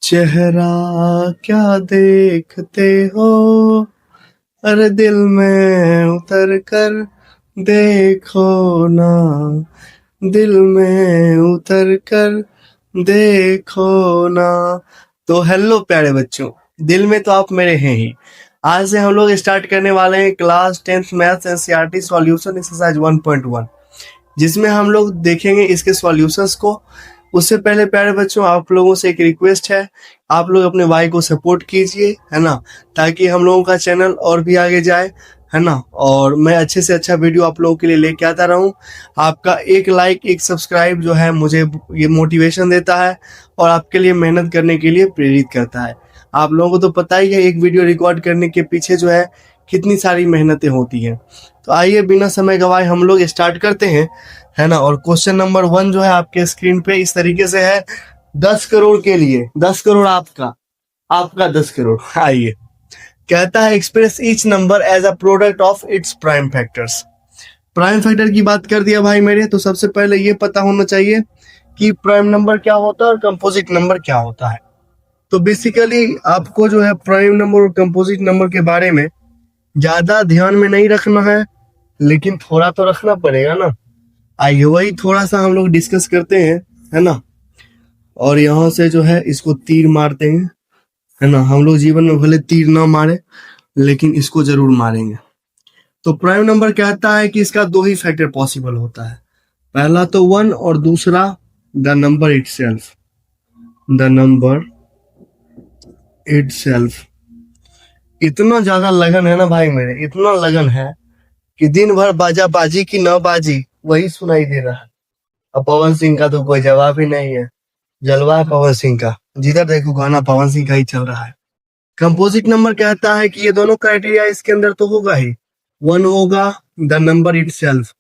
चेहरा क्या देखते हो, अरे दिल में उतर कर देखो ना, दिल में उतर कर देखो ना। तो हेलो प्यारे बच्चों, दिल में तो आप मेरे हैं ही। आज से हम लोग स्टार्ट करने वाले हैं class 10th maths NCERT solution exercise 1.1, जिसमें हम लोग देखेंगे इसके सॉल्यूशंस को। उससे पहले प्यारे बच्चों, आप लोगों से एक रिक्वेस्ट है, आप लोग अपने भाई को सपोर्ट कीजिए, है ना, ताकि हम लोगों का चैनल और भी आगे जाए, है ना, और मैं अच्छे से अच्छा वीडियो आप लोगों के लिए लेके आता रहूं। आपका एक लाइक, एक सब्सक्राइब जो है मुझे ये मोटिवेशन देता है और आपके लिए मेहनत करने के लिए प्रेरित करता है। आप लोगों को तो पता ही है, एक वीडियो रिकॉर्ड करने के पीछे जो है कितनी सारी मेहनतें होती हैं। तो आइए बिना समय गवाए हम लोग स्टार्ट करते हैं, है ना। और क्वेश्चन नंबर 1 जो है आपके स्क्रीन पे इस तरीके से है, 10 करोड़ के लिए, 10 करोड़ आपका, आपका 10 करोड़। आइए, कहता है express each number as a product of its prime factors. Prime factor की बात कर दिया भाई मेरे, तो सबसे पहले ये पता होना चाहिए कि प्राइम नंबर क्या होता है और कंपोजिट नंबर क्या होता है। तो बेसिकली आपको जो है प्राइम नंबर और कंपोजिट नंबर के बारे में ज्यादा ध्यान में नहीं रखना है, लेकिन थोड़ा तो रखना पड़ेगा ना। आइए वही थोड़ा सा हम लोग डिस्कस करते हैं, है ना। और यहाँ से जो है इसको तीर मारते हैं, है ना। हम लोग जीवन में भले तीर ना मारे, लेकिन इसको जरूर मारेंगे। तो प्राइम नंबर कहता है कि इसका दो ही फैक्टर पॉसिबल होता है, पहला तो 1 और दूसरा the number itself, the number itself. इतना ज्यादा लगन है ना भाई मेरे, इतना लगन है कि दिन भर बाजा बाजी की न बाजी वही सुनाई दे रहा है। अब पवन सिंह का तो कोई जवाब ही नहीं है, जलवा है पवन सिंह का, जिधर देखो गाना पवन सिंह का ही चल रहा है। कंपोजिट नंबर कहता है कि ये दोनों क्राइटेरिया इसके अंदर तो होगा ही। 1 होगा the number itself,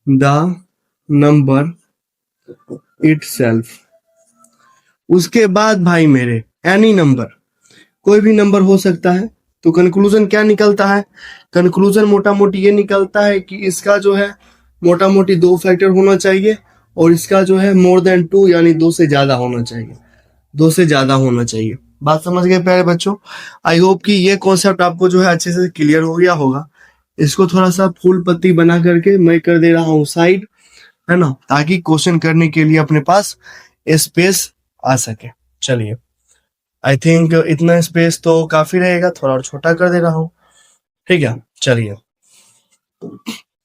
the number itself. उसके बाद भाई मेरे एनी नंबर, कोई भी नंबर हो सकता है। तो कंक्लूजन क्या निकलता है? कंक्लूजन मोटा मोटी ये निकलता है कि इसका जो है मोटा मोटी 2 फैक्टर होना चाहिए और इसका जो है मोर देन 2 यानी 2 से ज्यादा होना चाहिए, 2 से ज्यादा होना चाहिए। बात समझ गए प्यारे बच्चों? आई होप कि ये कॉन्सेप्ट आपको जो है अच्छे से क्लियर हो गया होगा। इसको थोड़ा सा फूल पत्ती बना करके मैं कर दे रहा हूँ साइड, है ना, ताकि क्वेश्चन करने के लिए अपने पास स्पेस आ सके। चलिए, आई थिंक इतना स्पेस तो काफी रहेगा, थोड़ा और छोटा कर दे रहा हूँ, ठीक है। चलिए,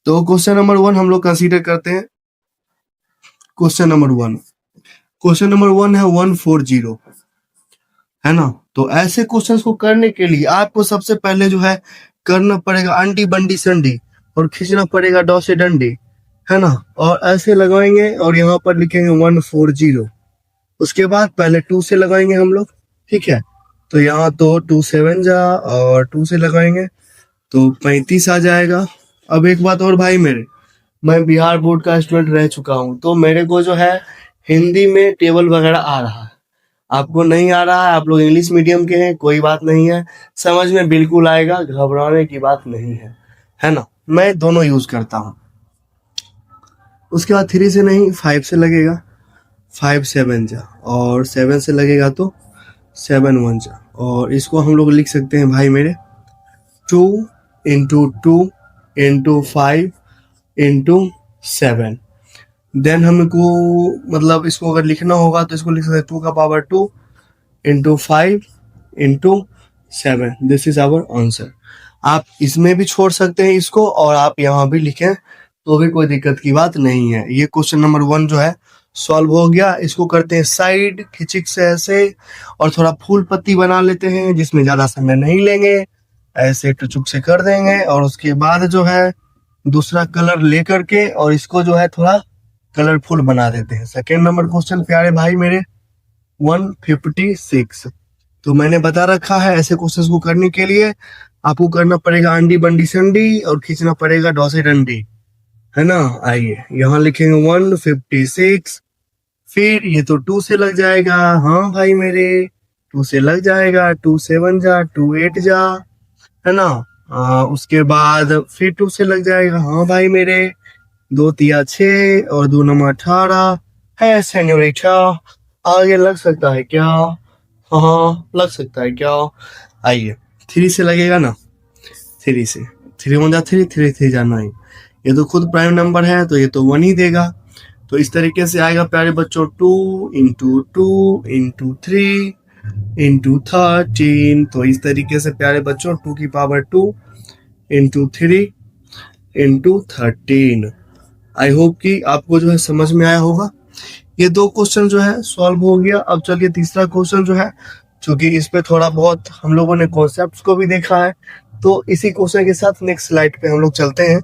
तो क्वेश्चन नंबर 1 हम लोग कंसीडर करते हैं। क्वेश्चन नंबर 1, क्वेश्चन नंबर 1 है 140, है ना। तो ऐसे क्वेश्चंस को करने के लिए आपको सबसे पहले जो है करना पड़ेगा अंडी बंडी संडी और खींचना पड़ेगा डॉ से डंडी, है ना। और ऐसे लगाएंगे और यहाँ पर लिखेंगे 140। उसके बाद पहले 2 से लगाएंगे हम लोग, ठीक है। तो यहाँ तो 2 7 जा और 2 से लगाएंगे तो 35 आ जाएगा। अब एक बात और भाई मेरे, मैं बिहार बोर्ड का स्टूडेंट रह चुका हूँ, तो मेरे को जो है हिंदी में टेबल वगैरह आ रहा है। आपको नहीं आ रहा है, आप लोग इंग्लिश मीडियम के हैं, कोई बात नहीं है, समझ में बिल्कुल आएगा, घबराने की बात नहीं है ना। मैं दोनों यूज करता हूँ। उसके बाद 3 से नहीं 5 से लगेगा, 5 7 जा और 7 से लगेगा तो 7 1 जा। और इसको हम लोग लिख सकते हैं भाई मेरे 2 इंटू 2 इंटू 5 इंटू 7। देन हमको मतलब इसको अगर लिखना होगा तो इसको लिख सकते हैं 2 का power 2 into 5 into 7। This is our answer. आप इसमें भी छोड़ सकते हैं इसको और आप यहाँ भी लिखें तो भी कोई दिक्कत की बात नहीं है। ये क्वेश्चन नंबर 1 जो है सॉल्व हो गया। इसको करते हैं साइड खिचिक से ऐसे और थोड़ा फूल पत्ती बना लेते हैं, जिसमें ज्यादा समय नहीं लेंगे, ऐसे टुचुक से कर देंगे। और उसके बाद जो है दूसरा कलर लेकर के और इसको जो है थोड़ा कलरफुल बना देते हैं। सेकेंड नंबर क्वेश्चन प्यारे भाई मेरे 156। तो मैंने बता रखा है ऐसे क्वेश्चंस को करने के लिए आपको करना पड़ेगा अंडी बंडी संडी और खींचना पड़ेगा डॉ से डंडी, है ना। आइए यहाँ लिखेंगे 156, फिर ये तो 2 से लग जाएगा, हाँ भाई मेरे 2 से लग जाएगा, 2 7 जा 2 8 जा, है ना। उसके बाद फिर 2 से लग जाएगा, हाँ भाई मेरे 2 तिया 6 और 2 9 18 है सेन्योरिटा। आगे लग सकता है क्या? हाँ लग सकता है क्या। आइए 3 से लगेगा ना, 3 से, 3 × 1 = 3, 3 × 3 = 9। ये तो खुद प्राइम नंबर है तो ये तो 1 ही देगा। तो इस तरीके से आएगा प्यारे बच्चों 2 × 2 × 2 × 13। तो इस तरीके से प्यारे बच्चों 2 की पावर 2 × 3 × 13। आई होप कि आपको जो है समझ में आया होगा। ये 2 क्वेश्चन जो है सॉल्व हो गया। अब चलिए तीसरा क्वेश्चन जो है, चूंकि इस पे थोड़ा बहुत हम लोगों ने कॉन्सेप्ट्स को भी देखा है, तो इसी क्वेश्चन के साथ नेक्स्ट स्लाइड पे हम लोग चलते हैं।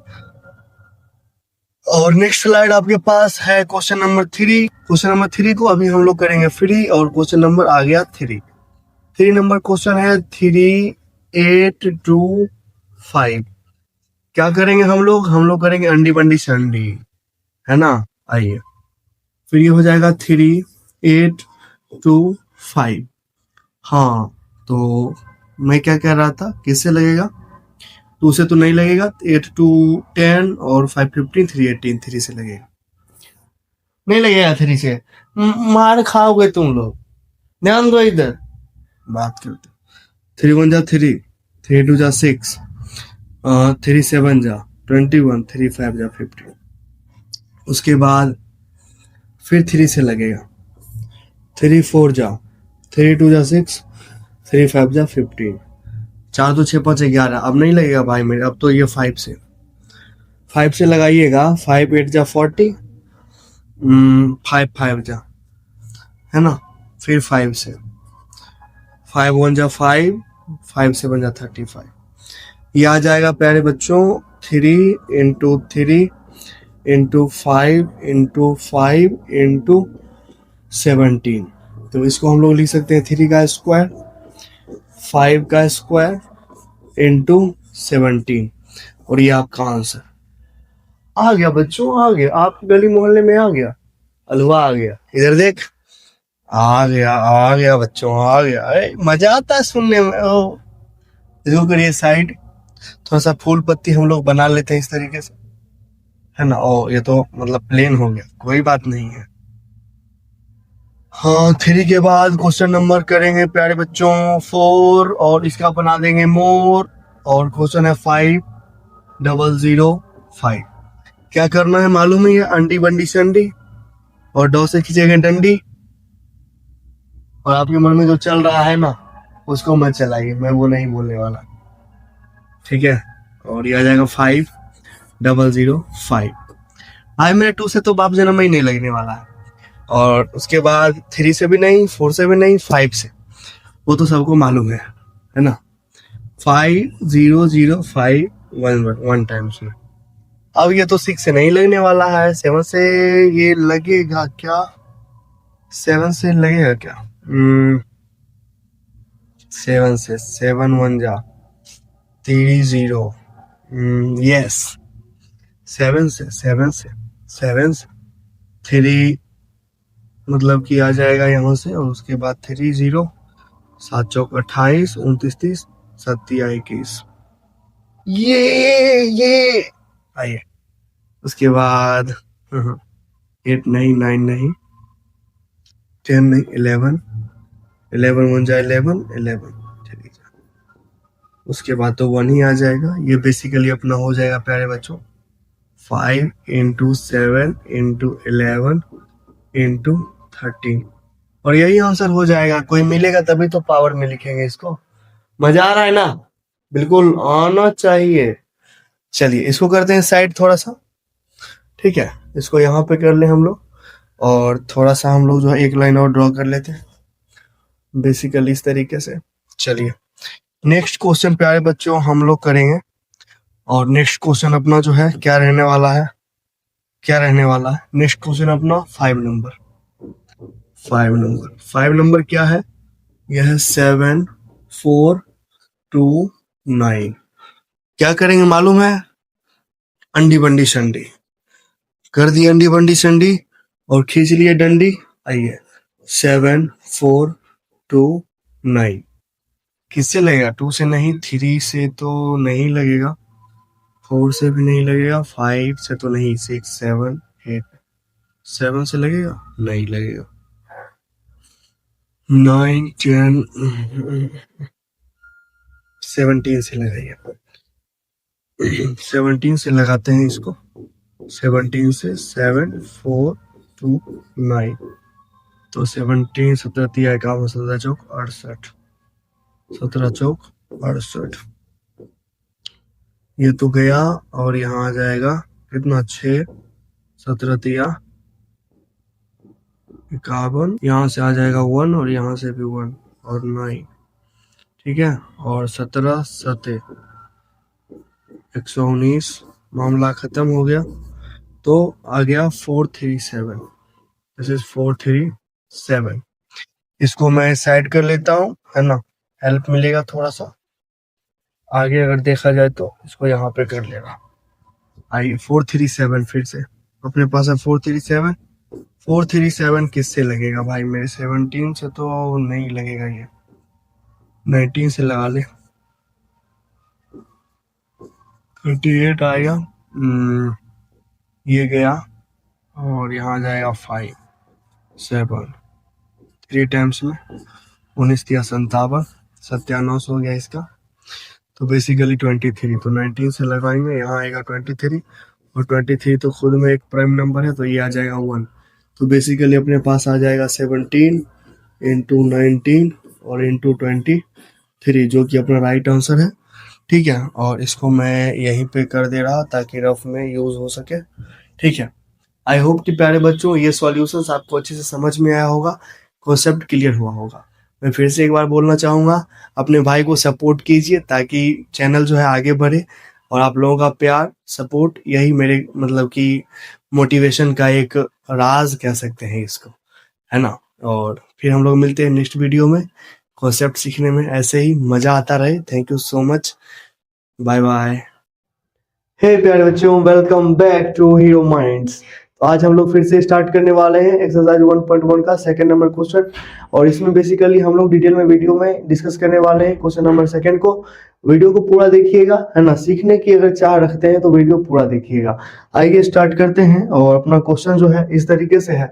और नेक्स्ट स्लाइड आपके पास है क्वेश्चन नंबर 3। क्वेश्चन नंबर 3 को अभी हम लोग करेंगे फ्री, और क्वेश्चन नंबर आ गया 3 नंबर क्वेश्चन है 3, 8, 2, 5। क्या करेंगे हम लोग करेंगे अंडी बंडी संडी, है ना। आइए फिर ये हो जाएगा 3, 8, 2, 5। हाँ तो मैं क्या कह रहा था, किससे लगेगा, 2 से तो नहीं लगेगा। 8, 2, 10 और 5, 15, 3, 18, 3 से लगेगा, नहीं लगेगा 3 से। मार खाओगे तुम लोग, ध्यान दो इधर, बात करते। 3 × 1 = 3, 3 × 2 = 6, 3 × 7 = 21, 3 × 5 = 15। उसके बाद फिर 3 से लगेगा, 3 × 4 = 3 × 2 = 6, 3 × 5 = 15। 4 × 2 = 6, 5 × 11। अब नहीं लगेगा भाई मेरे, अब तो ये 5 से लगाइएगा। 5 × 8 = 40, 5 × 5 = है ना। फिर 5 से, 5 × 1 = 5, 5 × 7 = 35। ये आ जाएगा प्यारे बच्चों 3 × 3 × 5 × 5 × 17। तो इसको हम लोग लिख सकते हैं 3 का स्क्वायर, 5 का स्क्वायर इंटू 17। और ये आपका आंसर आ गया बच्चों, आ गया आपके गली मोहल्ले में, आ गया हलवा, आ गया। इधर देख, आ गया बच्चों, आ गया। अरे मजा आता है सुनने में। ओ इसको करिए साइड, थोड़ा सा फूल पत्ती हम लोग बना लेते हैं इस तरीके से, है ना। ओ ये तो मतलब प्लेन हो गया, कोई बात नहीं है। हाँ 3 के बाद क्वेश्चन नंबर करेंगे प्यारे बच्चों 4, और इसका बना देंगे मोर। और क्वेश्चन है 5, 0, 0, 5। क्या करना है मालूम ही है, अंडी बंडी संडी, और डॉ से खींचेंगे डंडी। और आपके मन में जो चल रहा है ना, उसको मत चलाइए, मैं वो नहीं बोलने वाला, ठीक है। और ये आ जाएगा 5, 0, 0, 5। भाई मेरे 2 से तो बाप जन्म ही नहीं लगने वाला है। और उसके बाद 3 से भी नहीं, 4 से भी नहीं, 5 से, वो तो सबको मालूम है ना। 5, 0, 0, 5 वन टाइम्स में। अब ये तो 6 से नहीं लगने वाला है, 7 से ये लगेगा क्या, 7 से लगेगा क्या। 7 से, 7 × 1 = 30। यस 7 से, 3 मतलब कि आ जाएगा यहाँ से, और उसके बाद 3, 0, 7 × 4 = 28, 29, 30, 7 × 21। ये आइए उसके बाद 8 नहीं, 9 नहीं, 10 नहीं, 11, 11 × 1 = 11, 11। उसके बाद तो 1 ही आ जाएगा। ये बेसिकली अपना हो जाएगा प्यारे बच्चों 5 × 7 × 11 × 13, और यही आंसर हो जाएगा। कोई मिलेगा तभी तो पावर में लिखेंगे इसको। मजा आ रहा है ना, बिल्कुल आना चाहिए। चलिए इसको करते हैं साइड थोड़ा सा, ठीक है। इसको यहाँ पे कर ले हम लोग, और थोड़ा सा हम लोग जो है एक लाइन और ड्रॉ कर लेते हैं बेसिकली इस तरीके से। चलिए नेक्स्ट क्वेश्चन प्यारे बच्चों हम लोग करेंगे, और नेक्स्ट क्वेश्चन अपना जो है क्या रहने वाला है, नेक्स्ट क्वेश्चन अपना 5 नंबर क्या है, यह है 7, 4, 2, 9। क्या करेंगे मालूम है, अंडी बंडी संडी कर दी, अंडी बंडी संडी, और खींच लिए डंडी। आइए 7, 4, 2, 9 किससे लगेगा, 2 से नहीं, 3 से तो नहीं लगेगा, 4 से भी नहीं लगेगा, 5 से तो नहीं, 6, 7, 8, 7 से लगेगा, नहीं लगेगा। 9 10 17 से लगाइए। 17 से लगाते हैं इसको। 17 से 7 4 2 9, तो 17 17 तिया 51 17 चौक 68, 17 चौक 68, ये तो गया। और यहाँ आ जाएगा कितना, 6 17 तिया 51, यहाँ से आ जाएगा 1 और यहाँ से भी 1 और 9, ठीक है। और 17 7 119, मामला खत्म हो गया। तो आ गया 437, दिस इज 437। इसको मैं साइड कर लेता हूँ, है ना, हेल्प मिलेगा थोड़ा सा। आगे अगर देखा जाए तो इसको यहाँ पे कर लेगा। आई 437 फिर से अपने पास है 437। 437 किससे लगेगा भाई मेरे? 17 से तो नहीं लगेगा, ये 19 से लगा ले। 38 आएगा, ये गया और यहाँ जाएगा 5 7 3 टाइम्स में 19 तिया 57, 97 हो गया इसका। तो बेसिकली 23, तो 19 से लगाएंगे, यहाँ आएगा 23 और 23 तो खुद में एक प्राइम नंबर है, तो ये आ जाएगा 1। तो बेसिकली अपने पास आ जाएगा 17 इंटू 19 और इंटू 23, जो कि अपना राइट आंसर है, ठीक है। और इसको मैं यहीं पे कर दे रहा ताकि रफ में यूज हो सके, ठीक है। आई होप कि प्यारे बच्चों ये सॉल्यूशंस आपको अच्छे से समझ में आया होगा, कॉन्सेप्ट क्लियर हुआ होगा। मैं फिर से एक बार बोलना चाहूँगा, अपने भाई को सपोर्ट कीजिए ताकि चैनल जो है आगे बढ़े, और आप लोगों का प्यार सपोर्ट यही मेरे मतलब कि मोटिवेशन का एक राज कह सकते हैं इसको, है ना। और फिर हम लोग मिलते हैं नेक्स्ट वीडियो में, कॉन्सेप्ट सीखने में ऐसे ही मजा आता रहे। Thank you so much, bye bye. हे प्यारे बच्चों, welcome back to Hero Minds. तो आज हम लोग फिर से स्टार्ट करने वाले हैं एक्सरसाइज 1.1 का सेकंड नंबर क्वेश्चन, और इसमें बेसिकली हम लोग डिटेल में वीडियो में डिस्कस करने वाले हैं क्वेश्चन नंबर सेकंड को। वीडियो को पूरा देखिएगा, है ना। सीखने की अगर चाह रखते हैं तो वीडियो पूरा देखिएगा। आइए स्टार्ट करते हैं। और अपना क्वेश्चन जो है इस तरीके से है,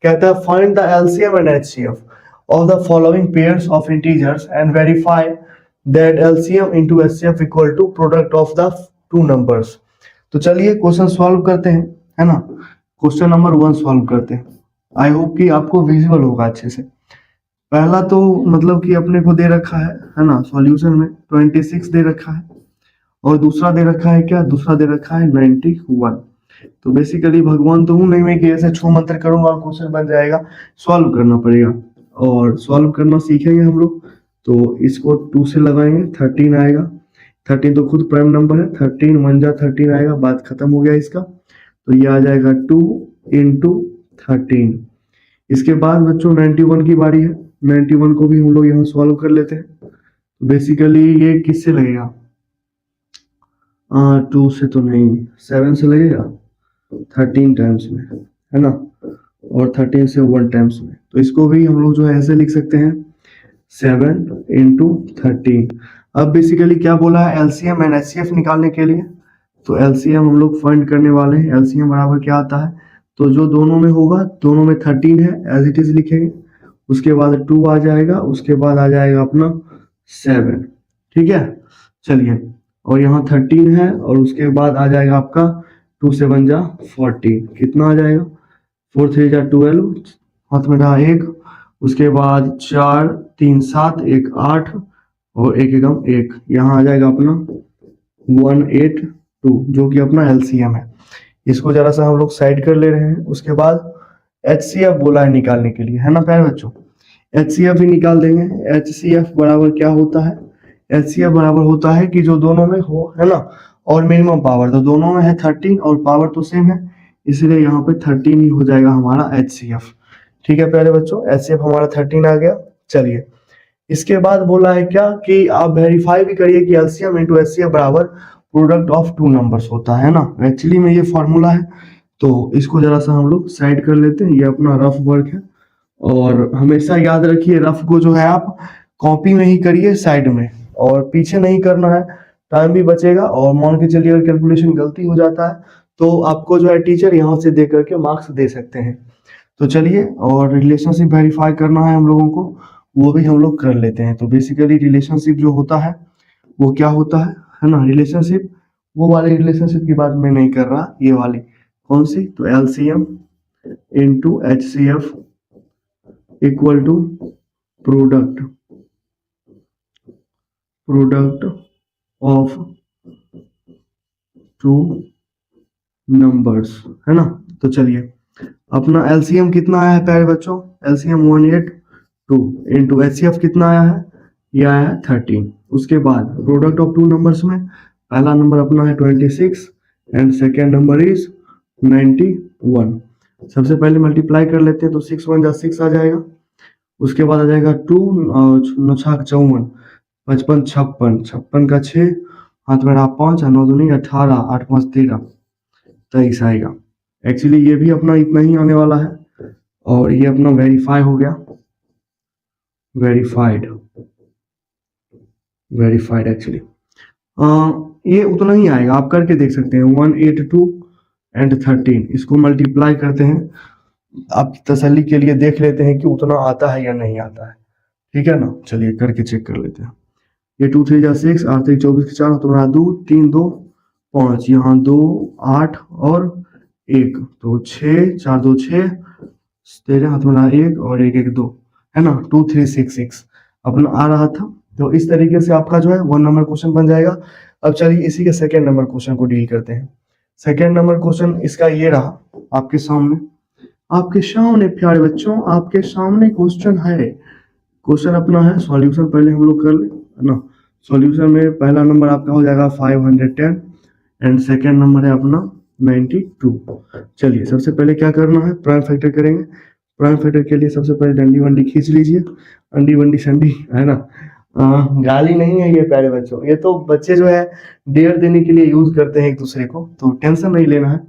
कहता है find the LCM and HCF of the following pairs of integers and verify that LCM into HCF equal to product of the two numbers। तो चलिए क्वेश्चन सॉल्व करते हैं, है ना। क्वेश्चन नंबर 1 सॉल्व करते हैं। आई होप कि आपको विजुअल होगा अच्छे से। पहला तो मतलब कि अपने को दे रखा है ना, सॉल्यूशन में 26 दे रखा है, और दूसरा दे रखा है क्या, दूसरा दे रखा है 91। तो बेसिकली भगवान तो हूं नहीं मैं कि ऐसे छू मंत्र करूंगा और क्वेश्चन बन जाएगा, सॉल्व करना पड़ेगा। और सॉल्व करना सीखेंगे हम लोग। तो इसको 2 से लगाएंगे, 13 आएगा। 13 तो खुद प्राइम नंबर है, 13 1 जा 13 आएगा, बात खत्म हो गया इसका। तो ये आ जाएगा 2 इंटू 13। इसके बाद बच्चों 91 की बारी है। 91 को भी हम लोग यहाँ सॉल्व कर लेते हैं। बेसिकली ये किससे लगेगा, 2 से तो नहीं, 7 से लगेगा 13 टाइम्स में, है ना, और 13 से 1 टाइम्स में। तो इसको भी हम लोग जो है ऐसे लिख सकते हैं 7 इंटू 13। अब बेसिकली क्या बोला है, एलसीएम एंड एचसीएफ निकालने के लिए। तो एलसीएम हम लोग फाइंड करने वाले हैं। एलसीएम बराबर क्या आता है, तो जो दोनों में होगा, दोनों में 13 है एज इट इज लिखेंगे, उसके बाद 2 आ जाएगा, उसके बाद आ जाएगा अपना 7, ठीक है। चलिए, और यहाँ 13 है और उसके बाद आ जाएगा आपका 2 से 1 जा 14, कितना आ जाएगा 4 3 जा 12, हाथ में रहा 1, उसके बाद 4 3 7 1 8 और 1 एकम 1, यहाँ आ जाएगा अपना 182, जो कि अपना एलसीएम है। इसको जरा सा हम लोग साइड कर ले रहे हैं। उसके बाद एचसीएफ बोला है निकालने के लिए, है ना प्यारे बच्चों। एचसीएफ भी निकाल देंगे। एचसीएफ बराबर क्या होता है, एचसीएफ बराबर होता है कि जो दोनों में हो, है ना, और मिनिमम पावर, तो दोनों में है 13 और पावर तो सेम है, इसलिए यहाँ पे 13 ही हो जाएगा हमारा एचसीएफ, ठीक है प्यारे बच्चों। एचसीएफ हमारा 13 आ गया। चलिए, इसके बाद बोला है क्या कि आप वेरीफाई भी करिए कि एलसीएम इंटू एचसीएफ बराबर प्रोडक्ट ऑफ 2 नंबर्स होता है ना। एक्चुअली में ये फॉर्मूला है, तो इसको जरा सा हम लोग साइड कर लेते हैं। ये अपना रफ वर्क है, और हमेशा याद रखिए रफ को जो है आप कॉपी में ही करिए साइड में, और पीछे नहीं करना है, टाइम भी बचेगा। और मान के चलिए अगर कैलकुलेशन गलती हो जाता है तो आपको जो है टीचर यहाँ से दे करके मार्क्स दे सकते हैं। तो चलिए, और रिलेशनशिप वेरीफाई करना है हम लोगों को, वो भी हम लोग कर लेते हैं। तो बेसिकली रिलेशनशिप जो होता है वो क्या होता है ना, रिलेशनशिप, वो वाली रिलेशनशिप की बात मैं नहीं कर रहा, ये वाली कौन सी, तो LCM into HCF equal to product product of two numbers, है ना। तो चलिए अपना एलसीएम कितना आया है प्यारे बच्चों, एलसीएम 182 इंटू एचसीएफ कितना आया है, ये आया है 13। उसके बाद प्रोडक्ट ऑफ टू नंबर्स में पहला नंबर अपना है 26 एंड सेकेंड नंबर इज 91। सबसे पहले मल्टीप्लाई कर लेते हैं, तो 6 1 जा 6 आ जाएगा। उसके बाद आ जाएगा 2 और 9 छक 54, 55 56, 56 का 6 हाथ में रहा 5, 9 दूनी 18, 8 5 13, 23 आएगा। एक्चुअली ये भी अपना इतना ही आने वाला है और ये अपना वेरीफाई हो गया, वेरीफाइड एक्चुअली ये उतना ही आएगा, आप करके देख सकते हैं। 182 एंड 13 इसको मल्टीप्लाई करते हैं, आप तसल्ली के लिए देख लेते हैं कि उतना आता है या नहीं आता है, ठीक है ना। चलिए करके चेक कर लेते हैं। ये 2 3 जा 6, 8 3 24 के 4, तुम्हारा 2 3 2 5, यहाँ 2 8 और 1, तो 6 4 2 6, 13 हाथ में रहा 1 और 1 1 2, है ना। 2 3 6 6 अपना आ रहा था। तो इस तरीके से आपका जो है 1 नंबर क्वेश्चन बन जाएगा। अब चलिए इसी के सेकेंड नंबर क्वेश्चन को डील करते हैं। सेकेंड नंबर क्वेश्चन इसका ये रहा आपके सामने, प्यारे बच्चों आपके सामने क्वेश्चन है। क्वेश्चन अपना है, सॉल्यूशन पहले हम लोग कर ले, है ना। सॉल्यूशन में पहला नंबर आपका हो जाएगा 510 एंड सेकेंड नंबर है अपना 92। चलिए सबसे पहले क्या करना है, प्राइम फैक्टर करेंगे। प्राइम फैक्टर के लिए सबसे पहले डंडी वंडी खींच लीजिए, अंडी वंडी संडी, है ना। गाली नहीं है ये प्यारे बच्चों, ये तो बच्चे जो है डेयर देने के लिए यूज करते हैं एक दूसरे को, तो टेंशन नहीं लेना है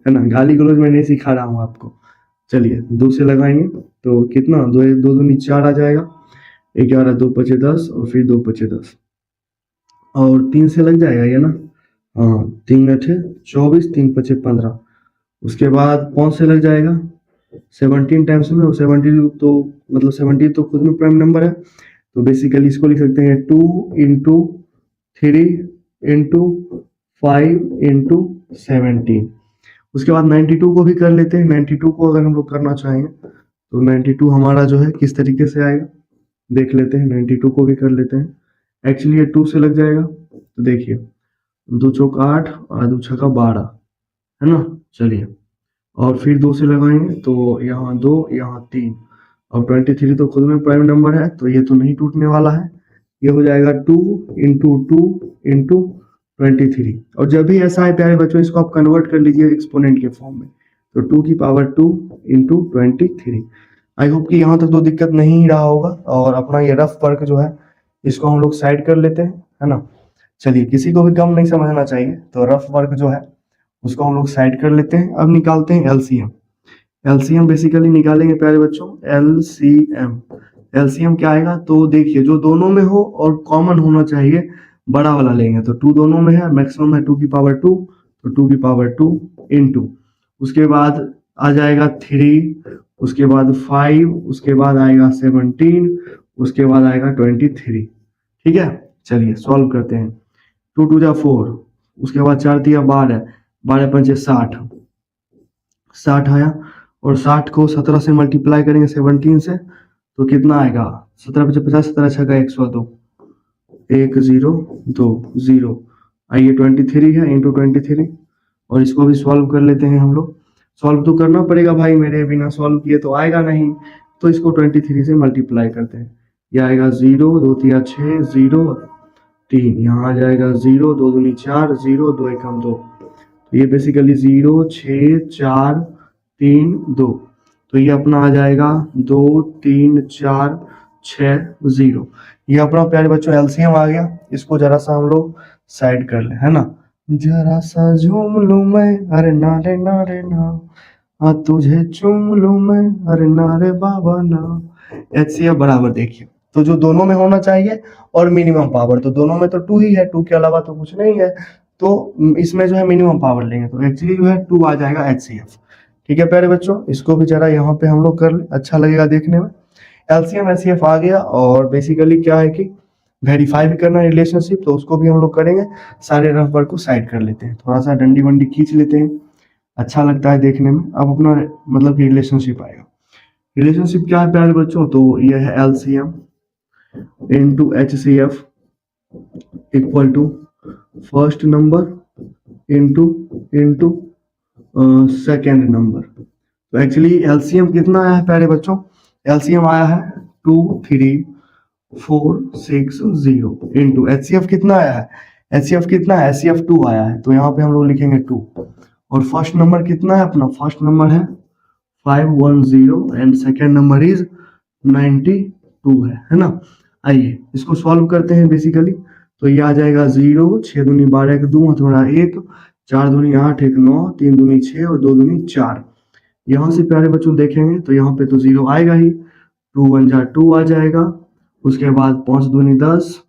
ना। गाली गलौज मैं नहीं सिखा रहा हूँ आपको। चलिए 2 से लगाएंगे तो कितना, 2 2 दूनी 4 आ जाएगा, 11 2 5 10 और फिर 2 5 10 और 3 से लग जाएगा ये ना, हाँ 3 8 24, 3 5 15। उसके बाद 5 से लग जाएगा 17 टाइम्स में, और 17 तो मतलब 17 तो खुद में प्राइम नंबर है, तो बेसिकली इसको लिख सकते हैं 2 इंटू 3 इंटू 5 इंटू 17। उसके बाद 92 को भी कर लेते हैं। 92 को अगर हम लोग करना चाहेंगे तो 92 हमारा जो है किस तरीके से आएगा देख लेते हैं। 92 को भी कर लेते हैं। एक्चुअली ये 2 से लग जाएगा, तो देखिए 2 चौक 8 और 2 छक्का 12, है ना। चलिए और फिर 2 से लगाएंगे तो यहाँ 2 यहाँ 3 और 23 तो खुद में प्राइम नंबर है, तो ये तो नहीं टूटने वाला है। ये हो जाएगा 2 इंटू 2 इंटू 23। और जब भी ऐसा है प्यारे बच्चों, इसको आप कन्वर्ट कर लीजिए एक्सपोनेंट के फॉर्म में, तो 2 की पावर 2 इंटू 23। आई होप कि यहाँ तक तो दिक्कत नहीं रहा होगा। और अपना ये रफ वर्क जो है इसको हम लोग साइड कर लेते हैं, है ना। चलिए किसी को भी कम नहीं समझना चाहिए, तो रफ वर्क जो है उसको हम लोग साइड कर लेते हैं। अब निकालते हैं एलसीएम। एलसीएम बेसिकली निकालेंगे प्यारे बच्चों, एलसीएम क्या आएगा, तो देखिए जो दोनों में हो और कॉमन होना चाहिए बड़ा वाला लेंगे, तो 2 दोनों में है, मैक्सिमम है 2 की पावर 2, तो 2 की पावर 2 इंटू, उसके बाद आ जाएगा 3, उसके बाद 5, उसके बाद आएगा 17, उसके बाद आएगा 23। ठीक है, चलिए सॉल्व करते हैं। 2 2 जा 4, उसके बाद 4 दिया 12, 12 पंचे 60, 60 आया। और 60 को 17 से मल्टीप्लाई करेंगे 17 से, तो कितना आएगा, 17 पंचे 50, 17 छक्का 102, 1 0 2 0। आइए 23 है इंटू 23, और इसको भी सॉल्व कर लेते हैं हम लोग। सॉल्व तो करना पड़ेगा भाई, मेरे बिना सॉल्व किए तो आएगा नहीं, तो इसको 23 से मल्टीप्लाई करते हैं। ये आएगा 0 2 3 6 0 3, यहाँ आ जाएगा 0 2 दूनी 4 0 2 1 2, तो ये बेसिकली 0 6 4 3 2, तो ये अपना आ जाएगा 2 3 4 6 0। ये अपना प्यारे बच्चों एलसीएम आ गया। इसको जरा सा हम लोग साइड कर ले, है ना। जरा सा झूम लूं मैं, अरे नारे नारे ना, तुझे चूम लूं मैं, अरे नारे बाबा ना। एचसीएफ बराबर देखिए, तो जो दोनों में होना चाहिए और मिनिमम पावर, तो दोनों में तो 2 ही है, 2 के अलावा तो कुछ नहीं है, तो इसमें जो है मिनिमम पावर लेंगे, तो एक्चुअली जो है 2 आ जाएगा एचसीएफ। ठीक है प्यारे बच्चों, इसको भी जरा यहाँ पे हम लोग कर ले, अच्छा लगेगा देखने में। एलसीएम एचसीएफ आ गया, और बेसिकली क्या है कि वेरीफाई भी करना है रिलेशनशिप, तो उसको भी हम लोग करेंगे। सारे रफ वर्क को साइड कर लेते हैं, थोड़ा सा डंडी वंडी खींच लेते हैं, अच्छा लगता है देखने में। अब अपना मतलब कि रिलेशनशिप आएगा। रिलेशनशिप क्या है प्यारे बच्चों, तो यह है LCM into HCF equal to first number into into second number. तो एक्चुअली एलसीएम कितना आया है प्यारे बच्चों, एलसीएम आया है 23460 इनटू एचसीएफ कितना आया है, एचसीएफ कितना है, एचसीएफ 2 आया है, तो यहाँ पे हम लोग लिखेंगे 2। और फर्स्ट नंबर कितना है अपना, फर्स्ट नंबर है 510 एंड सेकेंड नंबर इज 92 है ना। आइए इसको सॉल्व करते हैं बेसिकली। तो ये आ जाएगा 0, 6 दूनी 12 1 2 हथौड़ा 1, 4 दूनी 8 1 9, 3 दूनी 6 और 2 दूनी 4। यहाँ से प्यारे बच्चों देखेंगे तो यहाँ पे तो 0 आएगा ही, 2 1 जा 2 आ जाएगा। उसके बाद 5 दूनी 10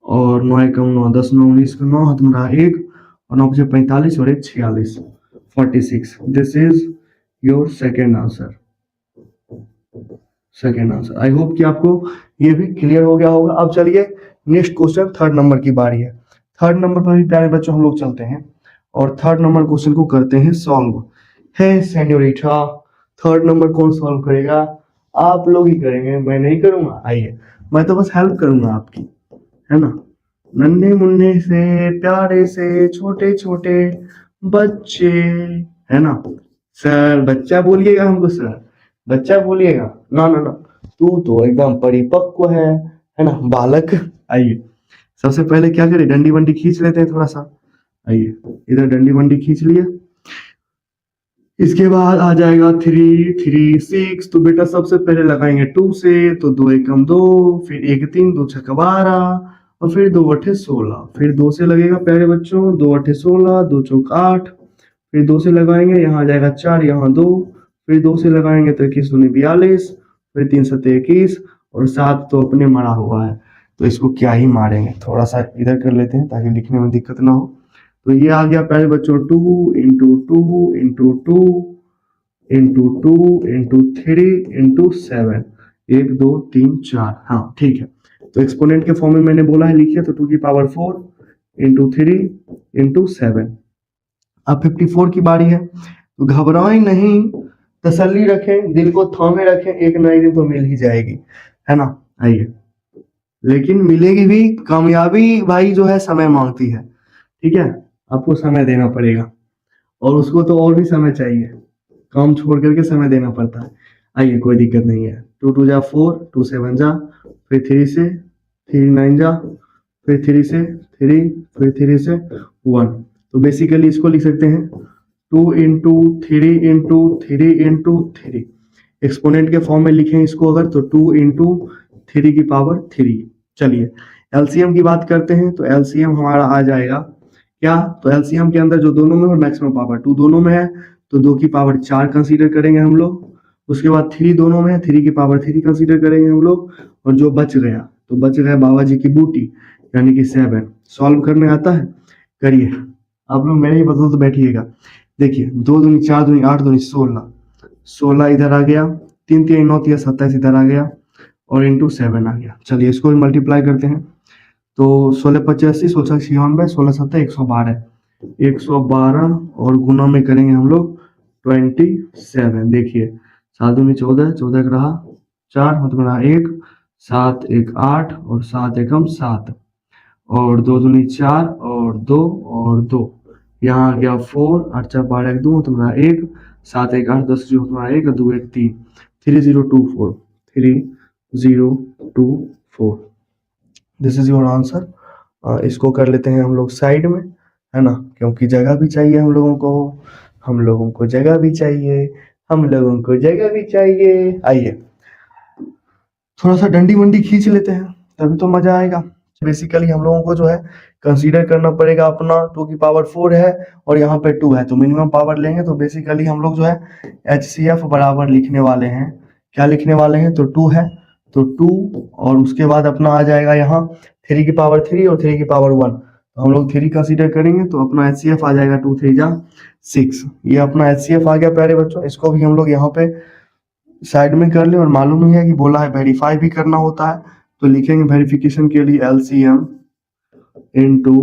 और 9 1 9, 10 9 19 का 9 हथौड़ा 1 और 9 5 45 और 1 46 46। This is your second answer, second answer. I hope कि आपको ये भी क्लियर हो गया होगा। अब चलिए नेक्स्ट क्वेश्चन, थर्ड नंबर की बारी है। थर्ड नंबर पर भी प्यारे बच्चों हम लोग चलते हैं और थर्ड नंबर क्वेश्चन को करते हैं सॉल्व। है सेन्योरिटा, थर्ड नंबर कौन सॉल्व करेगा, आप लोग ही करेंगे, मैं नहीं करूंगा। आइए मैं तो बस हेल्प करूंगा आपकी, है ना। नन्हे मुन्ने से प्यारे से छोटे छोटे बच्चे, है ना। सर बच्चा बोलिएगा हमको, सर बच्चा बोलिएगा, ना ना ना, तू तो एकदम परिपक्व है ना बालक। आइए सबसे पहले क्या करें, डंडी वंडी खींच लेते हैं थोड़ा सा। आइए इधर डंडी वंडी खींच लिए, इसके बाद आ जाएगा 3 3 6। तो बेटा सबसे पहले लगाएंगे 2 से, तो 2 एकम 2, फिर 1 3 2 6 12 और फिर 2 8 16, फिर 2 से लगेगा प्यारे बच्चों, 2 8 16, 2 चौक 8, फिर 2 से लगाएंगे, यहाँ आ जाएगा 4, यहाँ 2, फिर 2 से लगाएंगे तो 21 दूनी 42, फिर 3 7 21 और 7 तो अपने मरा हुआ है, तो इसको क्या ही मारेंगे, थोड़ा सा इधर कर लेते हैं ताकि लिखने में दिक्कत ना हो। तो ये आ गया प्यारे बच्चों 2 into 2 into 2 into 2 into 3 into 7, 1 2 3 4। हाँ ठीक है, तो एक्सपोनेंट के फॉर्म में मैंने बोला है लिखिए, तो 2 की पावर 4 इंटू 3 इंटू 7। अब 54 की बारी है, तो घबराएं नहीं, तसल्ली रखें, दिल को थामे रखें, एक ना एक दिन तो मिल ही जाएगी, है ना। आइए, लेकिन मिलेगी भी, कामयाबी भाई जो है समय मांगती है, ठीक है, आपको समय देना पड़ेगा और उसको तो और भी समय चाहिए, काम छोड़ करके समय देना पड़ता है। आइए कोई दिक्कत नहीं है, 2 2 जा 4, 2 7 जा, फिर 3 से 3 9 जा, फिर 3 से 3, फिर 3 से 1। तो बेसिकली इसको लिख सकते हैं 2 इंटू 3 इंटू 3 इंटू 3। एक्सपोनेंट के फॉर्म में लिखें इसको अगर, तो 2 इंटू 3 की पावर 3। चलिए एलसीएम की बात करते हैं, तो एलसीएम हमारा आ जाएगा क्या, तो एलसीएम के अंदर जो दोनों में और मैक्सिमम पावर 2 दोनों में है, तो 2 की पावर 4 कंसीडर करेंगे हम लोग। उसके बाद 3 दोनों में है, 3 की पावर 3 कंसीडर करेंगे हम लोग। और जो बच गया, तो बच गया बाबा जी की बूटी, यानी कि 7। सॉल्व करने आता है, करिए आप लोग, मेरे ही बदल तो बैठिएगा। देखिए 2 दूनी 4 दूनी 8 दूनी 16, 16 इधर आ गया, 3 3 9 3 27 इधर आ गया और इंटू 7 आ गया। चलिए इसको भी मल्टीप्लाई करते हैं, तो 16 85 16 96 16 7 112, 112 और गुना में करेंगे हम लोग 27। देखिए 7 दूनी 14, 14 का रहा 4, मतलब रहा 1, 7 1 8 और 7 1 7 और 2 दूनी 4 और 2 और 2, यहाँ आ गया 4, 8 4 12 1 2, तुम्हारा 1, 7 1 8 10 0 तुम्हारा 1, 2 1 3, 3024 3024। This is your answer. इसको कर लेते हैं हम लोग साइड में, है ना, क्योंकि जगह भी चाहिए हम लोगों को, हम लोगों को जगह भी चाहिए, हम लोगों को जगह भी चाहिए। आइए थोड़ा सा डंडी वंडी खींच लेते हैं, तभी तो मजा आएगा। बेसिकली हम लोगों को जो है कंसीडर करना पड़ेगा अपना 2 की पावर 4 है और यहाँ पे 2 है, तो मिनिमम पावर लेंगे। तो बेसिकली हम लोग जो है HCF बराबर लिखने वाले हैं, क्या लिखने वाले हैं, तो 2 है, तो 2 और उसके बाद अपना आ जाएगा यहाँ 3 की पावर 3 और 3 की पावर 1, तो हम लोग 3 कंसीडर करेंगे, तो अपना HCF आ जाएगा 2 3 जा 6। ये अपना HCF आ गया प्यारे बच्चों। इसको भी हम लोग यहाँ पे साइड में कर ले, और मालूम ही है कि बोला है वेरीफाई भी करना होता है, तो लिखेंगे वेरिफिकेशन के लिए LCM इंटू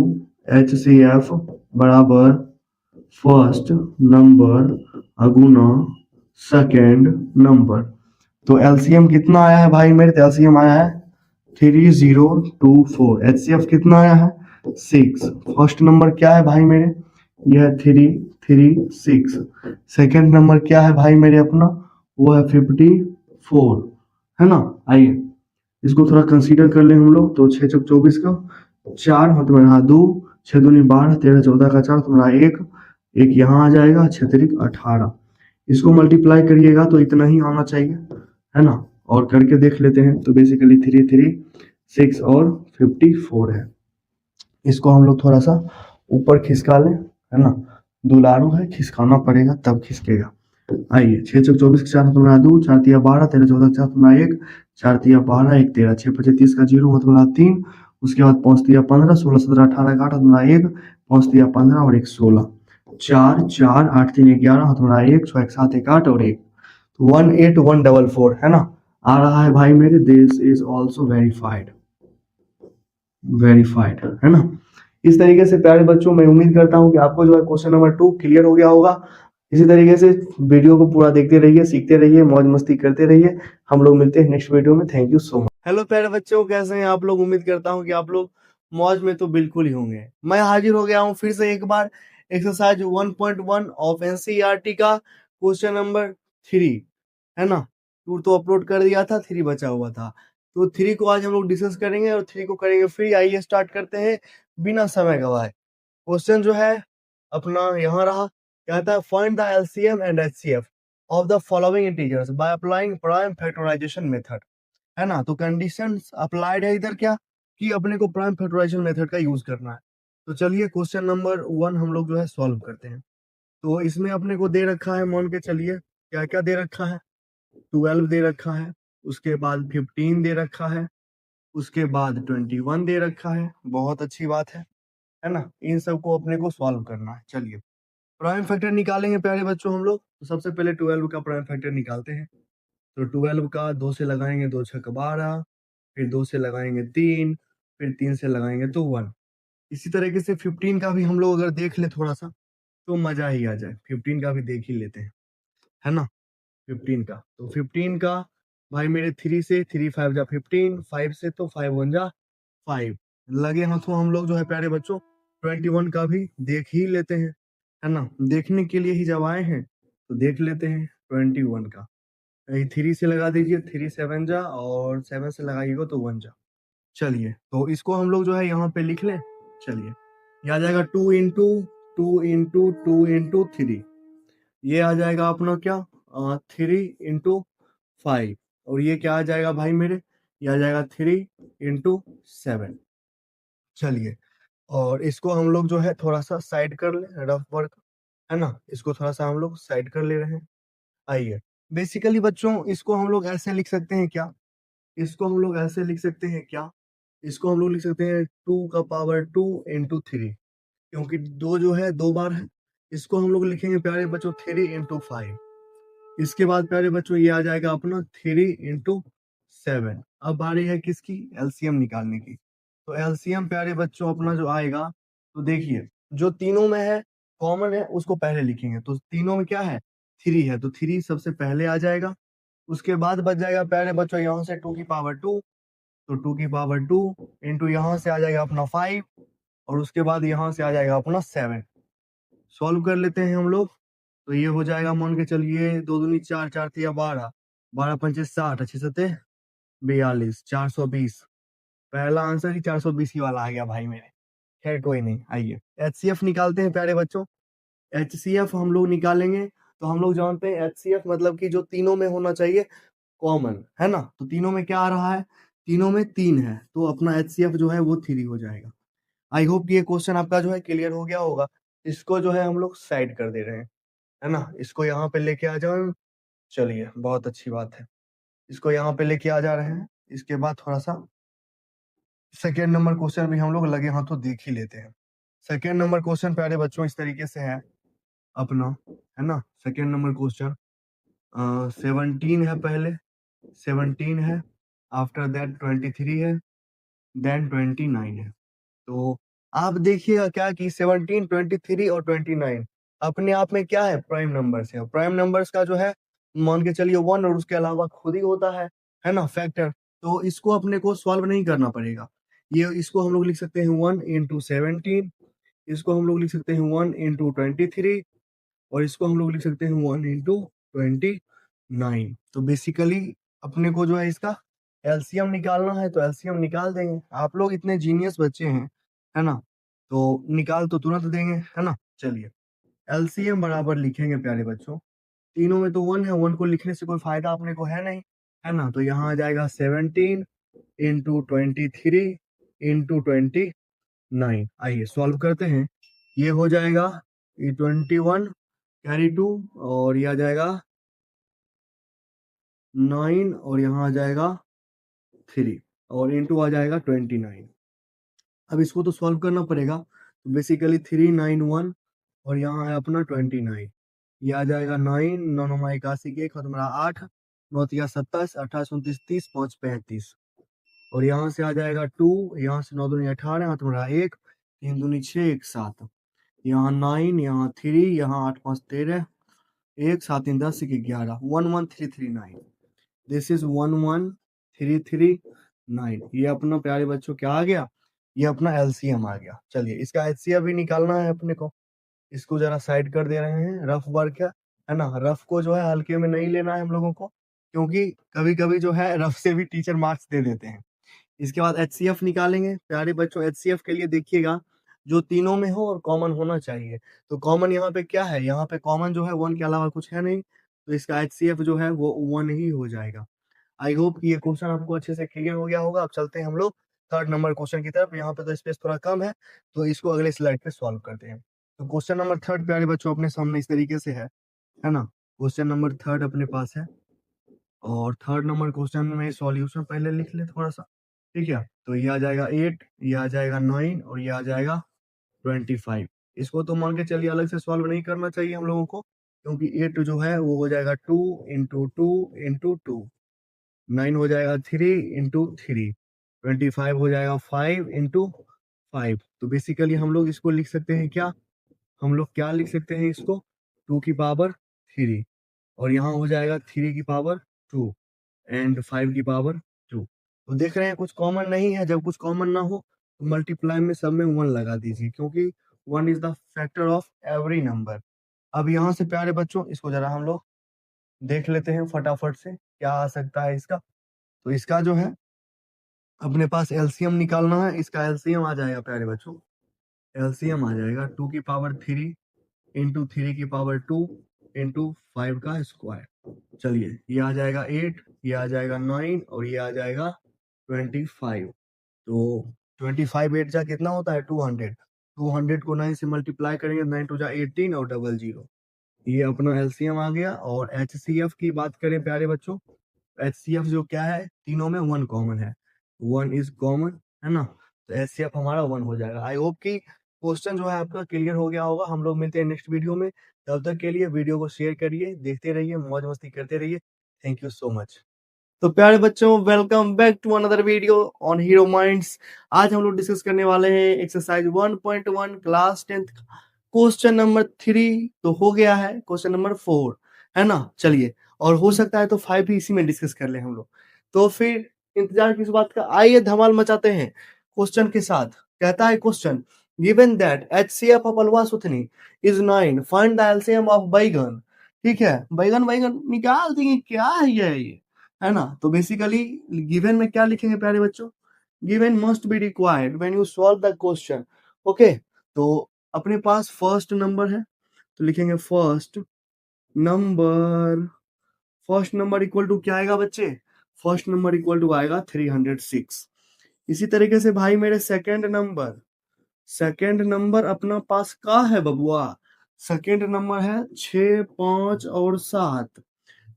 HCF बराबर फर्स्ट नंबर अगुना सेकेंड नंबर। तो एलसीएम कितना आया है भाई मेरे, तो एलसीएम आया है 3024। एचसीएफ कितना आया है 6। फर्स्ट नंबर क्या है भाई मेरे, यह है 336। सेकेंड नंबर क्या है भाई मेरे अपना, वो है 54, है ना। आइए इसको थोड़ा कंसीडर कर ले हम लोग, तो 6 चौक 24 का 4 हो तुम्हारा 2, 6 दूनी 12, 13 14 का 4 तुम्हारा 1, एक यहाँ आ जाएगा, 6 तिरिक 18। इसको मल्टीप्लाई करिएगा तो इतना ही आना चाहिए, है ना। और करके देख लेते हैं, तो बेसिकली 336 और 54 है। इसको हम लोग थोड़ा सा ऊपर खिसका लें, है ना। दुलारू है, खिसकाना पड़ेगा तब खिसकेगा। आइए 6 चौक 24 का 4 तुम्हारा 2, 4 तिया 12, 13 14 4 तुम्हारा 1, 4 तिया 12, 1 13, 6 25 30 का 0 हो तुम्हारा 3, उसके बाद 5 तिया 15, 16 17 18 का 8 तुम्हारा 1, 5 तिया 15 और 1 16, 4 4 8 3 11 हो तुम्हारा 1, 6 1 7 1 8 और 1, 18144, है ना। आ रहा है भाई मेरे, this is also verified, verified, है ना। इस तरीके से प्यारे बच्चों, मैं उम्मीद करता हूं कि आपको जो है क्वेश्चन नंबर 2 क्लियर हो गया होगा। इसी तरीके से वीडियो को पूरा देखते रहिए, सीखते रहिए, मौज मस्ती करते रहिए। हम लोग मिलते हैं नेक्स्ट वीडियो में। Thank you so much. Hello प्यारे बच्चों, कैसे हैं आप लोग। उम्मीद करता हूं कि आप लोग मौज में तो बिल्कुल ही होंगे। मैं हाजिर हो गया हूं फिर से एक बार एक्सरसाइज 1.1 ऑफ एनसीईआरटी का क्वेश्चन नंबर 3, है ना। 2 तो अपलोड कर दिया था, 3 बचा हुआ था, तो 3 को आज हम लोग डिस्कस करेंगे और 3 को करेंगे फ्री। आइए स्टार्ट करते हैं बिना समय गवाए। क्वेश्चन जो है अपना यहाँ रहा, कहता है find the LCM and HCF of the following integers by applying prime factorisation method, है ना। तो कंडीशंस अप्लाइड है इधर क्या, कि अपने को प्राइम फैक्टराइजेशन मेथड का यूज करना है। तो चलिए क्वेश्चन नंबर 1 हम लोग जो है सॉल्व करते हैं। तो इसमें अपने को दे रखा है, मान के चलिए क्या क्या दे रखा है, 12 दे रखा है, उसके बाद 15 दे रखा है, उसके बाद 21 दे रखा है। बहुत अच्छी बात है ना। इन सबको अपने को सॉल्व करना है। चलिए प्राइम फैक्टर निकालेंगे प्यारे बच्चों हम लोग। तो सबसे पहले 12 का प्राइम फैक्टर निकालते हैं। तो 12 का 2 से लगाएंगे 2 6 12, फिर 2 से लगाएंगे 3, फिर 3 से लगाएंगे तो 1। इसी तरीके से 15 का भी हम लोग अगर देख ले थोड़ा सा तो मजा ही आ जाए। 15 का भी देख ही लेते हैं, है ना। 15 का, तो 15 का भाई मेरे 3 से 3 5 जा 15, 5 से तो 5 1 जा 5। लगे हाथों हम लोग जो है प्यारे बच्चों 21 का भी देख ही लेते हैं, है ना। देखने के लिए ही जब आए हैं तो देख लेते हैं 21 का। 3 से लगा दीजिए, 3 7 जा और 7 से लगाइएगा तो 1 जा। चलिए तो इसको हम लोग जो है यहाँ पे लिख लें। चलिए ये आ जाएगा 2 इंटू 2 इंटू 2 इंटू 3, ये आ जाएगा अपना क्या 3 इंटू 5, और ये क्या आ जाएगा भाई मेरे, ये आ जाएगा 3 इंटू 7। चलिए और इसको हम लोग जो है थोड़ा सा साइड कर ले, रफ वर्क, है ना। इसको थोड़ा सा हम लोग साइड कर ले रहे हैं। आइए बेसिकली बच्चों इसको हम लोग ऐसे लिख सकते हैं क्या, इसको हम लोग ऐसे लिख सकते हैं क्या, इसको हम लोग लिख सकते हैं 2 का पावर 2 इंटू 3, क्योंकि 2 जो है 2 बार है। इसको हम लोग लिखेंगे प्यारे बच्चों 3 इंटू 5। इसके बाद प्यारे बच्चों ये आ जाएगा अपना 3 इंटू 7। अब बारी है किसकी, एलसीएम निकालने की। तो एलसीएम प्यारे बच्चों अपना जो आएगा, तो देखिए जो तीनों में है कॉमन है उसको पहले लिखेंगे। तो तीनों में क्या है 3 है, तो 3 सबसे पहले आ जाएगा। उसके बाद बच जाएगा प्यारे बच्चों यहाँ से 2 की पावर 2, तो 2 की पावर 2 इंटू यहाँ से आ जाएगा अपना 5, और उसके बाद यहाँ से आ जाएगा अपना 7। सॉल्व कर लेते हैं हम लोग। तो ये हो जाएगा, मान के चलिए 2 दूनी 4, 4 तिया 12, 12 पंचे 60, 6 सते 42, 420। पहला आंसर ही 420 ही वाला आ गया भाई मेरे। खैर कोई नहीं, आइए एचसीएफ निकालते हैं प्यारे बच्चों। एचसीएफ हम लोग निकालेंगे तो हम लोग जानते हैं एचसीएफ मतलब कि जो तीनों में होना चाहिए कॉमन, है ना। तो तीनों में क्या आ रहा है, तीनों में 3 है, तो अपना एचसीएफ जो है वो 3 हो जाएगा। आई होप ये क्वेश्चन आपका जो है क्लियर हो गया होगा। इसको जो है हम लोग साइड कर दे रहे हैं, है ना। इसको यहाँ पे लेके आ जाओ। चलिए बहुत अच्छी बात है, इसको यहाँ पे लेके आ जा रहे हैं। इसके बाद थोड़ा सा सेकेंड नंबर क्वेश्चन भी हम लोग लगे हाथों देख ही लेते हैं। सेकेंड नंबर क्वेश्चन प्यारे बच्चों इस तरीके से है अपना, है ना। सेकेंड नंबर क्वेश्चन 17 है, पहले 17 है, आफ्टर दैट 23 है, देन 29 है। तो आप देखिएगा क्या कि 17, 23 और 29 अपने आप में क्या है, प्राइम नंबर्स है। प्राइम नंबर्स का जो है मान के चलिए 1 और उसके अलावा खुद ही होता है ना, फैक्टर। तो इसको अपने को सॉल्व नहीं करना पड़ेगा। ये इसको हम लोग लिख सकते हैं 1 इंटू 17, इसको हम लोग लिख सकते हैं 1 इंटू 23 और इसको हम लोग लिख सकते हैं 1 इंटू 29। तो बेसिकली अपने को जो है इसका एलसीएम निकालना है, तो एलसीएम निकाल देंगे। आप लोग इतने जीनियस बच्चे हैं, है ना, तो निकाल तो तुरंत देंगे, है ना। चलिए एलसीएम बराबर लिखेंगे प्यारे बच्चों, तीनों में तो 1 है, 1 को लिखने से कोई फायदा अपने को है नहीं, है ना। तो यहाँ आ जाएगा 17 इंटू 23 इंटू 29। आइए सॉल्व करते हैं। ये हो जाएगा 21 कैरी 2 और ये आ जाएगा 9 और यहाँ आ जाएगा 3 और इंटू आ जाएगा 29। अब इसको तो सॉल्व करना पड़ेगा। तो बेसिकली 391 और यहाँ है अपना 29। ये आ जाएगा 9 9 9 81 के खत्म रहा 8 9 तिया 27 28 29 30 5 35 और यहाँ से आ जाएगा 2, यहाँ से 9 दूनी 18 खत्म रहा 1 3 दूनी 6 1 7, यहाँ 9 यहाँ 3 यहाँ 8 5 13 1 7 3 10 1 11 11339। This is 11339। ये अपना प्यारे बच्चों क्या आ गया, ये अपना एलसीएम आ गया। चलिए इसका एचसीएफ भी निकालना है अपने को। इसको जरा साइड कर दे रहे हैं, रफ वर्क है ना। रफ को जो है हल्के में नहीं लेना है हम लोगों को, क्योंकि कभी कभी जो है रफ से भी टीचर मार्क्स दे देते हैं। इसके बाद एचसीएफ निकालेंगे प्यारे बच्चों। एचसीएफ के लिए देखिएगा जो तीनों में हो और कॉमन होना चाहिए। तो कॉमन यहाँ पे क्या है, यहाँ पे कॉमन जो है 1 के अलावा कुछ है नहीं, तो इसका एचसीएफ जो है वो 1 ही हो जाएगा। आई होप कि ये क्वेश्चन आपको अच्छे से क्लियर हो गया होगा। अब चलते हैं हम लोग थर्ड नंबर क्वेश्चन की तरफ। यहाँ पे तो स्पेस थोड़ा कम है, तो इसको अगले स्लाइड पे सॉल्व करते हैं। तो क्वेश्चन नंबर थर्ड प्यारे बच्चों अपने सामने इस तरीके से है ना। क्वेश्चन नंबर थर्ड अपने पास है और थर्ड नंबर क्वेश्चन में सॉल्यूशन पहले लिख ले थोड़ा सा, ठीक है। तो ये आ जाएगा 8, ये आ जाएगा 9 और ये आ जाएगा 25। इसको तो मान के चलिए अलग से सॉल्व नहीं करना चाहिए हम लोगों को, क्योंकि 8 जो है वो हो जाएगा 2 इंटू 2 इंटू 2, 9 हो जाएगा 3 इंटू 3, 25 हो जाएगा 5 इंटू 5। तो बेसिकली हम लोग इसको लिख सकते हैं क्या, हम लोग क्या लिख सकते हैं इसको, 2 की पावर 3 और यहाँ हो जाएगा 3 की पावर 2 एंड 5 की पावर 2। तो देख रहे हैं कुछ कॉमन नहीं है। जब कुछ कॉमन ना हो तो मल्टीप्लाई में सब में 1 लगा दीजिए, क्योंकि 1 is the factor of every number. अब यहाँ से प्यारे बच्चों इसको जरा हम लोग देख लेते हैं फटाफट से क्या आ सकता है इसका। तो इसका जो है अपने पास एलसीएम निकालना है। इसका एलसीएम आ जाएगा प्यारे बच्चों, एलसीएम आ जाएगा 2 की पावर 3 इंटू 3 की पावर 2 इंटू 5 का स्क्वायर। चलिए ये आ जाएगा 8, ये आ जाएगा 9 और ये आ जाएगा 25। तो 25 8 जा कितना होता है 200। 200 को 9 से मल्टीप्लाई करेंगे, 9 टू जा 18 और डबल 0। ये अपना एलसीएम आ गया। और एचसीएफ की बात करें प्यारे बच्चों, एचसीएफ जो क्या है, तीनों में 1 कॉमन है, 1 इज कॉमन, है ना। तो एचसीएफ हमारा 1 हो जाएगा। आई होप कि क्वेश्चन जो है आपका क्लियर हो गया होगा। हम लोग मिलते हैं नेक्स्ट वीडियो में। तब तक के लिए वीडियो को शेयर करिए, देखते रहिए, मौज मस्ती करते रहिए। Thank you so much. तो प्यारे बच्चों welcome back to another video on hero minds. आज हम लोग डिस्कस करने वाले हैं exercise 1.1 class 10th question number 3 तो हो गया है, क्वेश्चन नंबर 4 है ना। चलिए और हो सकता है तो 5 भी इसी में डिस्कस कर ले हम लोग। तो फिर इंतजार किस बात का, आइए धमाल मचाते हैं क्वेश्चन के साथ। कहता है question, given that HCF of अलवा सुथनी is 9, find the LCM of बैगन। ठीक है, बैगन बैगन निकाल देंगे, क्या है ये, है ना। तो बेसिकली गिवन में क्या लिखेंगे प्यारे बच्चों, given must be required when you solve the question. Okay, तो अपने पास फर्स्ट नंबर है, तो लिखेंगे first number. First number equal to क्या आएगा बच्चे, फर्स्ट नंबर इक्वल टू आएगा 306। इसी तरीके से भाई मेरे सेकंड नंबर, सेकंड नंबर अपना पास का है बबुआ, सेकंड नंबर है 6 5 और 7।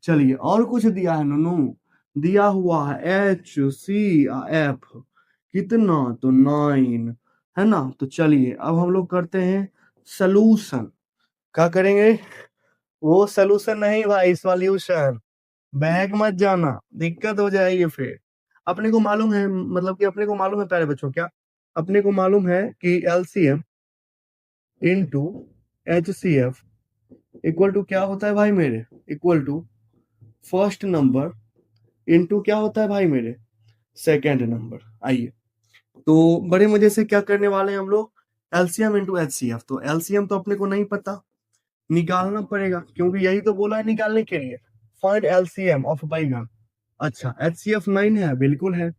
चलिए और कुछ दिया है नूनू, दिया हुआ है HCF कितना, तो 9, है ना। तो चलिए अब हम लोग करते हैं सलूशन। क्या करेंगे, वो सोल्यूशन नहीं भाई, सॉल्यूशन। बहक मत जाना, दिक्कत हो जाएगी फिर। अपने को मालूम है, मतलब कि अपने को मालूम है प्यारे बच्चों, क्या अपने को मालूम है कि LCM into HCF equal to क्या होता है भाई मेरे, equal to first number into क्या होता है भाई मेरे, सेकेंड नंबर। आइए, तो बड़े मजे से क्या करने वाले हैं हम लोग, एलसीएम इंटू एचसीएफ। तो एलसीएम तो अपने को नहीं पता, निकालना पड़ेगा, क्योंकि यही तो बोला है निकालने के लिए, फाइंड एलसीएम ऑफ बाइगन। अच्छा, एचसीएफ 9 है, बिल्कुल है।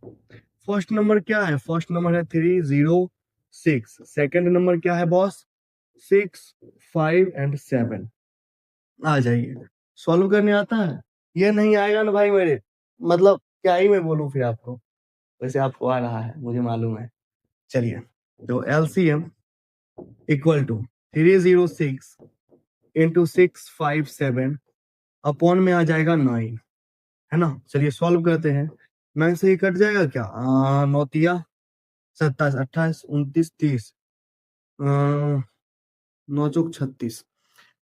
फर्स्ट नंबर क्या है, फर्स्ट नंबर है 306। सेकंड नंबर क्या है बॉस, 6, 5 एंड 7। आ जाइए, सॉल्व करने आता है। ये नहीं आएगा ना भाई मेरे, मतलब क्या ही मैं बोलूं फिर आपको, वैसे आपको आ रहा है मुझे मालूम है। चलिए, तो LCM equal to 306 into 657 upon में आ जाएगा 9, है ना। चलिए सॉल्व करते हैं। 9 से ही कट जाएगा क्या, 9 27 28 29 30, 9 चौक 36।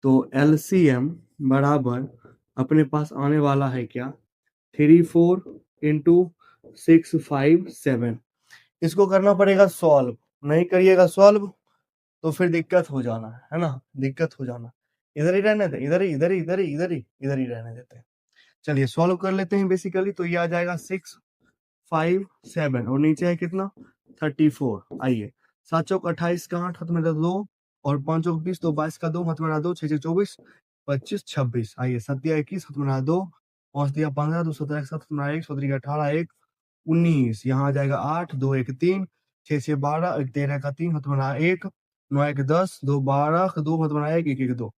तो एलसीएम बराबर अपने पास आने वाला है क्या, 34 इंटू 657। इसको करना पड़ेगा सॉल्व, नहीं करिएगा सॉल्व तो फिर दिक्कत हो जाना है ना, दिक्कत हो जाना। इधर ही रहने दे, इधर ही इधर ही इधर ही इधर ही इधर ही रहने देते हैं। चलिए सॉल्व कर लेते हैं। बेसिकली तो ये आ जाएगा 657 और नीचे है कितना, 34। आइए, 7 चौक 28 का 8 हाथ में 2 और 5 चौक 20, तो 22 का 2 हाथ में 2, 6 24 25 26। आइए, 7 दिया 21 हाथ में 2, 5 दिया 15, 2 17 1 7 1 17 18 1 19। यहाँ आ जाएगा 8 2 1 3, 6 6 12 1 13 का 3 हाथ में 1, 9 1 10 2 12 2 हाथ में 1 1 1 2,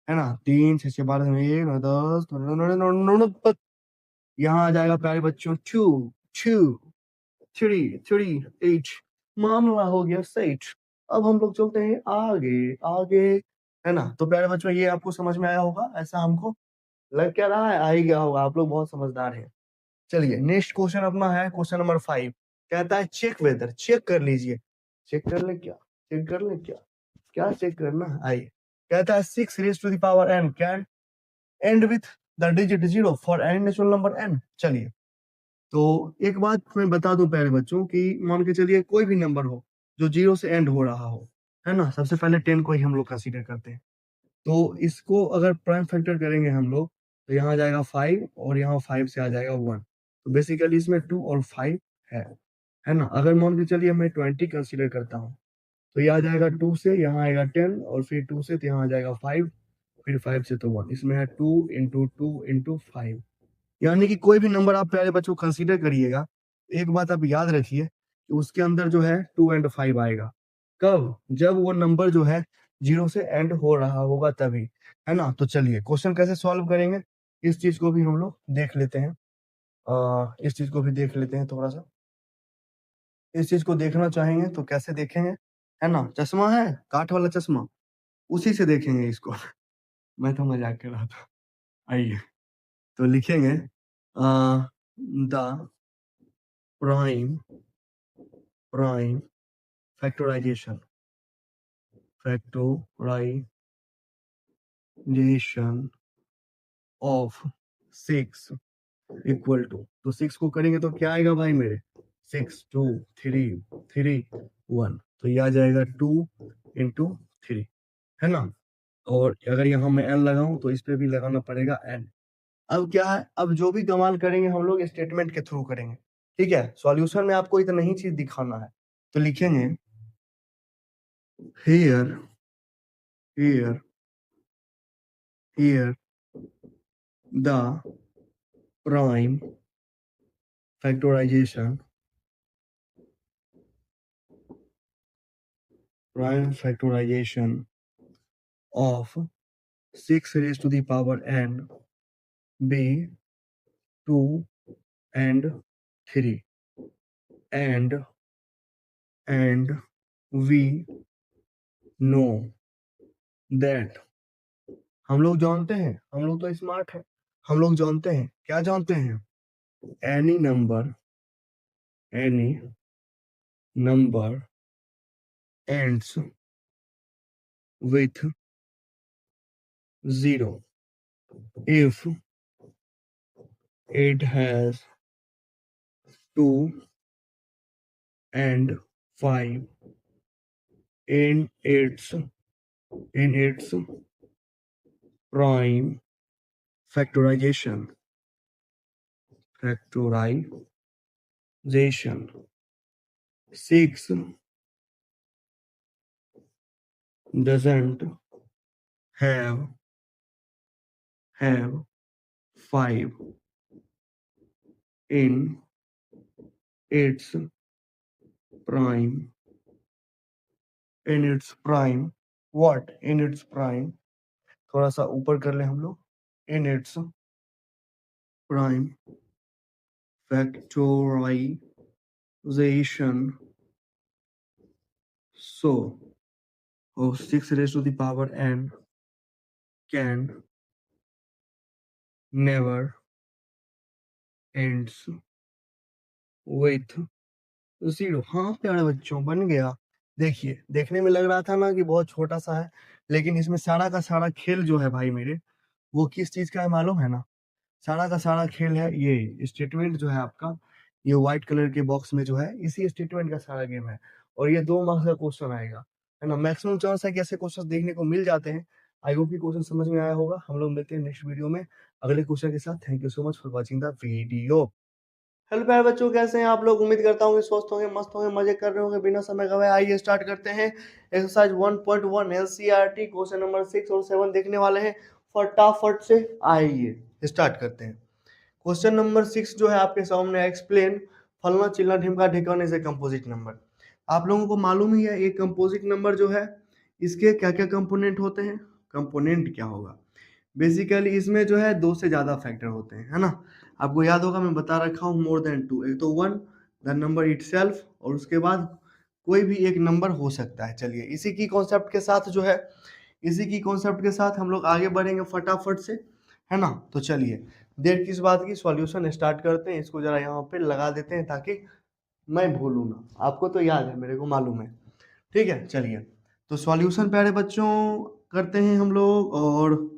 है ना। 3 6 6 12 में 1 9 10 यहाँ आ जाएगा प्यारे बच्चों 2 2 3 3 8। मामला हो गया सेट। अब हम लोग चलते हैं आगे आगे, है ना। तो प्यारे बच्चों, ये आपको समझ में आया होगा, ऐसा हमको लग क्या रहा है, आ ही गया होगा, आप लोग बहुत समझदार हैं। चलिए, नेक्स्ट क्वेश्चन अपना है क्वेश्चन नंबर 5। कहता है चेक वेदर, चेक कर लीजिए। चेक कर ले क्या, चेक कर ले क्या, क्या चेक करना है, आइए। कहता है 6 raise to the power n can end with the digit 0 for any natural number n। चलिए, तो एक बात मैं बता दूं प्यारे बच्चों कि मान के चलिए कोई भी नंबर हो जो 0 से एंड हो रहा हो, है ना। सबसे पहले 10 को ही हम लोग कंसीडर करते हैं। तो इसको अगर प्राइम फैक्टर करेंगे हम लोग, तो यहाँ आ जाएगा 5 और यहाँ 5 से आ जाएगा 1। तो बेसिकली इसमें 2 और 5 है ना। अगर मान के चलिए मैं 20 कंसीडर करता हूँ, तो ये आ जाएगा 2 से, यहाँ आएगा 10 और फिर 2 से, तो यहाँ आ जाएगा 5, फिर 5 से तो 1। इसमें है 2 × 2 × 5। यानी कि कोई भी नंबर आप प्यारे बच्चों कंसीडर करिएगा, एक बात आप याद रखिए कि उसके अंदर जो है 2 एंड 5 आएगा। कब, जब वो नंबर जो है 0 से एंड हो रहा होगा तभी, है ना। तो चलिए क्वेश्चन कैसे सॉल्व करेंगे, इस चीज को भी हम लोग देख लेते हैं। इस चीज को भी देख लेते हैं थोड़ा सा। इस चीज को देखना चाहेंगे तो कैसे देखेंगे, है ना। चश्मा है, काठ वाला चश्मा, उसी से देखेंगे इसको। मैं तो मजाक कर रहा था। आइए, तो लिखेंगे the prime factorization of 6 equal to, तो 6 को करेंगे तो क्या आएगा भाई मेरे, 6 2 3 3 1। तो ये आ जाएगा 2 × 3, है ना। और अगर यहाँ मैं n लगाऊं तो इस पे भी लगाना पड़ेगा n। अब क्या है, अब जो भी कमाल करेंगे हम लोग स्टेटमेंट के थ्रू करेंगे, ठीक है। सॉल्यूशन में आपको इतना ही चीज दिखाना है, तो लिखेंगे here here here the prime factorization of 6 raised to the power n be 2 and 3, and we know that, हम लोग जानते हैं, हम लोग तो स्मार्ट है, हम लोग जानते हैं, क्या जानते हैं, any number ends with 0 if it has 2 and 5 in its prime factorization 6 doesn't have 5 in its prime what in its prime, थोड़ा सा ऊपर कर ले हम लोग, in its prime factorization, so 6 raised to the power n can never ends with 0। हाँ प्यारे बच्चों, बन गया। देखिए, देखने में लग रहा था ना कि बहुत छोटा सा है, लेकिन इसमें सारा का सारा खेल जो है भाई मेरे, वो किस चीज का है मालूम है ना? सारा का सारा खेल है ये स्टेटमेंट जो है आपका, ये व्हाइट कलर के बॉक्स में जो है, इसी स्टेटमेंट का सारा गेम है। और ये 2 मार्क्स का क्वेश्चन आएगा, है ना? मैक्सिमम चांस है कि ऐसे क्वेश्चन देखने को मिल जाते हैं। आई होप कि क्वेश्चन समझ में आया होगा। हम लोग मिलते हैं नेक्स्ट वीडियो में अगले क्वेश्चन के साथ। Thank you so much for watching the video. Hello प्यारे बच्चों, कैसे हैं आप लोग? उम्मीद करता हूँ कि स्वस्थ होंगे, मस्त होंगे, मजे कर रहे होंगे। बिना समय गवाए आइए स्टार्ट करते हैं एक्सरसाइज 1.1 एलसीईआरटी क्वेश्चन नंबर 6 और 7 देखने वाले हैं। फटाफट से आइए स्टार्ट करते हैं। क्वेश्चन नंबर 6 जो है आपके सामने, एक्सप्लेन फलना चिल्ला ढिमका ढिकाने इज ए कंपोजिट नंबर। आप लोगों को मालूम ही है एक कंपोजिट नंबर जो है, इसके क्या क्या कंपोनेंट होते हैं। कंपोनेंट क्या होगा? बेसिकली इसमें जो है 2 से ज्यादा फैक्टर होते हैं, है ना? आपको याद होगा मैं बता रखा हूँ मोर देन 2। एक तो 1 द नंबर इटसेल्फ, और उसके बाद कोई भी एक नंबर हो सकता है। चलिए इसी की कॉन्सेप्ट के साथ जो है, इसी की कॉन्सेप्ट के साथ हम लोग आगे बढ़ेंगे फटाफट से, है ना? तो चलिए देर किस बात की, सॉल्यूशन स्टार्ट करते हैं। इसको जरा यहाँ पे लगा देते हैं ताकि मैं भूलूं ना। आपको तो याद है, मेरे को मालूम है। ठीक है, चलिए तो सॉल्यूशन प्यारे बच्चों करते हैं हम लोग। और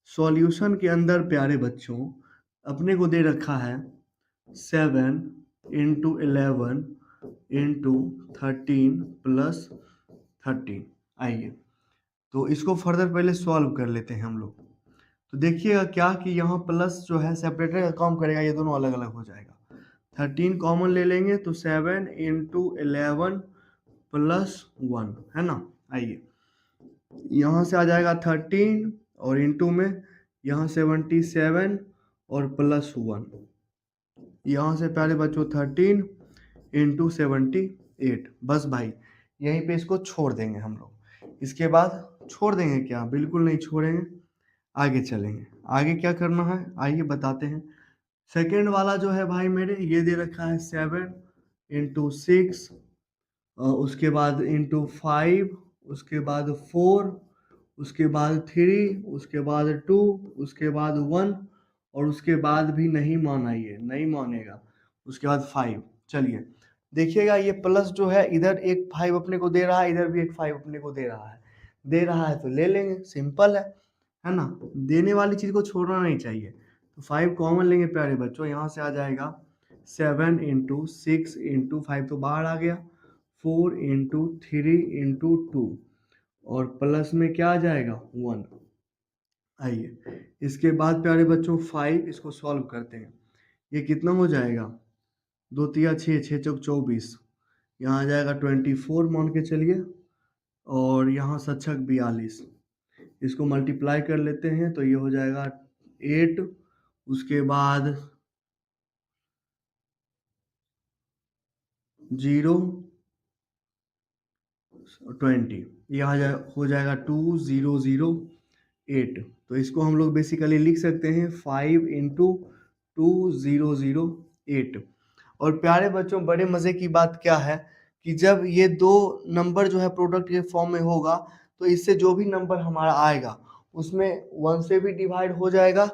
सॉल्यूशन के अंदर प्यारे बच्चों अपने को दे रखा है 7 इंटू 11 इंटू 13 प्लस 13। आइए तो इसको फर्दर पहले सॉल्व कर लेते हैं हम लोग। तो देखिएगा क्या कि यहाँ प्लस जो है सेपरेटर का काम करेगा, ये दोनों अलग अलग हो जाएगा। 13 कॉमन ले लेंगे तो 7 इंटू 11 प्लस 1, है ना? आइए यहाँ से आ जाएगा 13 और इंटू में यहाँ 77 और प्लस 1। यहाँ से प्यारे बच्चों 13 इंटू 78। बस भाई यहीं पे इसको छोड़ देंगे हम लोग। इसके बाद छोड़ देंगे क्या? बिल्कुल नहीं छोड़ेंगे, आगे चलेंगे। आगे क्या करना है आइए बताते हैं। सेकेंड वाला जो है भाई मेरे, ये दे रखा है 7 इंटू 6, उसके बाद इंटू 5, उसके बाद 4, उसके बाद 3, उसके बाद 2, उसके बाद 1, और उसके बाद भी नहीं माना, ये नहीं मानेगा। उसके बाद 5। चलिए देखिएगा ये प्लस जो है, इधर एक 5 अपने को दे रहा है, इधर भी एक 5 अपने को दे रहा है। दे रहा है तो ले लेंगे, सिंपल है ना? देने वाली चीज को छोड़ना नहीं चाहिए। तो 5 कॉमन लेंगे प्यारे बच्चों, यहाँ से आ जाएगा 7 इंटू 6 इंटू 5 तो बाहर आ गया, 4 इंटू 3 इंटू 2, और प्लस में क्या आ जाएगा 1। आइए इसके बाद प्यारे बच्चों 5, इसको सॉल्व करते हैं। ये कितना हो जाएगा? 2 तिया 6, 6 चौक 24, यहाँ आ जाएगा 24 मान के चलिए, और यहाँ सच्छक 42। इसको मल्टीप्लाई कर लेते हैं तो ये हो जाएगा 8, उसके बाद 0 20, यह हो जाएगा 2008। तो इसको हम लोग बेसिकली लिख सकते हैं 5 इंटू 2008। और प्यारे बच्चों बड़े मजे की बात क्या है कि जब ये दो नंबर जो है प्रोडक्ट के फॉर्म में होगा, तो इससे जो भी नंबर हमारा आएगा उसमें 1 से भी डिवाइड हो जाएगा,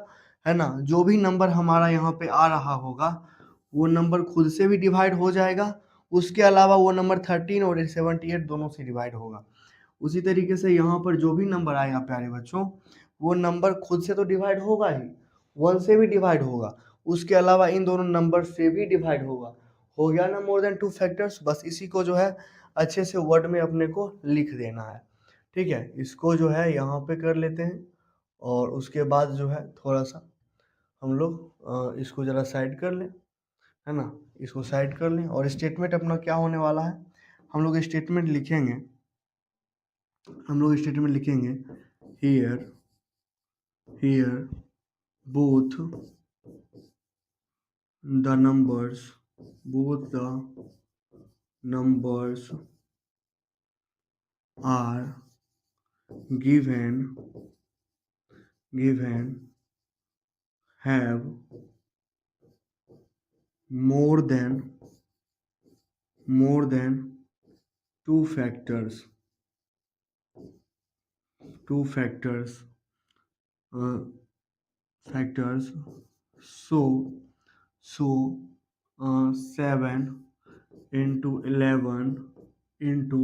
है ना? जो भी नंबर हमारा यहाँ पे आ रहा होगा वो नंबर खुद से भी डिवाइड हो जाएगा। उसके अलावा वो नंबर 13 और 78 दोनों से डिवाइड होगा। उसी तरीके से यहाँ पर जो भी नंबर आएगा प्यारे बच्चों, वो नंबर खुद से तो डिवाइड होगा ही, 1 से भी डिवाइड होगा, उसके अलावा इन दोनों नंबर से भी डिवाइड होगा। हो गया ना मोर देन 2 फैक्टर्स। बस इसी को जो है अच्छे से वर्ड में अपने को लिख देना है। ठीक है, इसको जो है यहाँ पे कर लेते हैं और उसके बाद जो है थोड़ा सा हम लोग इसको ज़रा साइड कर लें, है ना, इसको साइड कर लें। और स्टेटमेंट अपना क्या होने वाला है, हम लोग स्टेटमेंट लिखेंगे, here both the numbers are given have more than two factors uh, so 7 into 11 into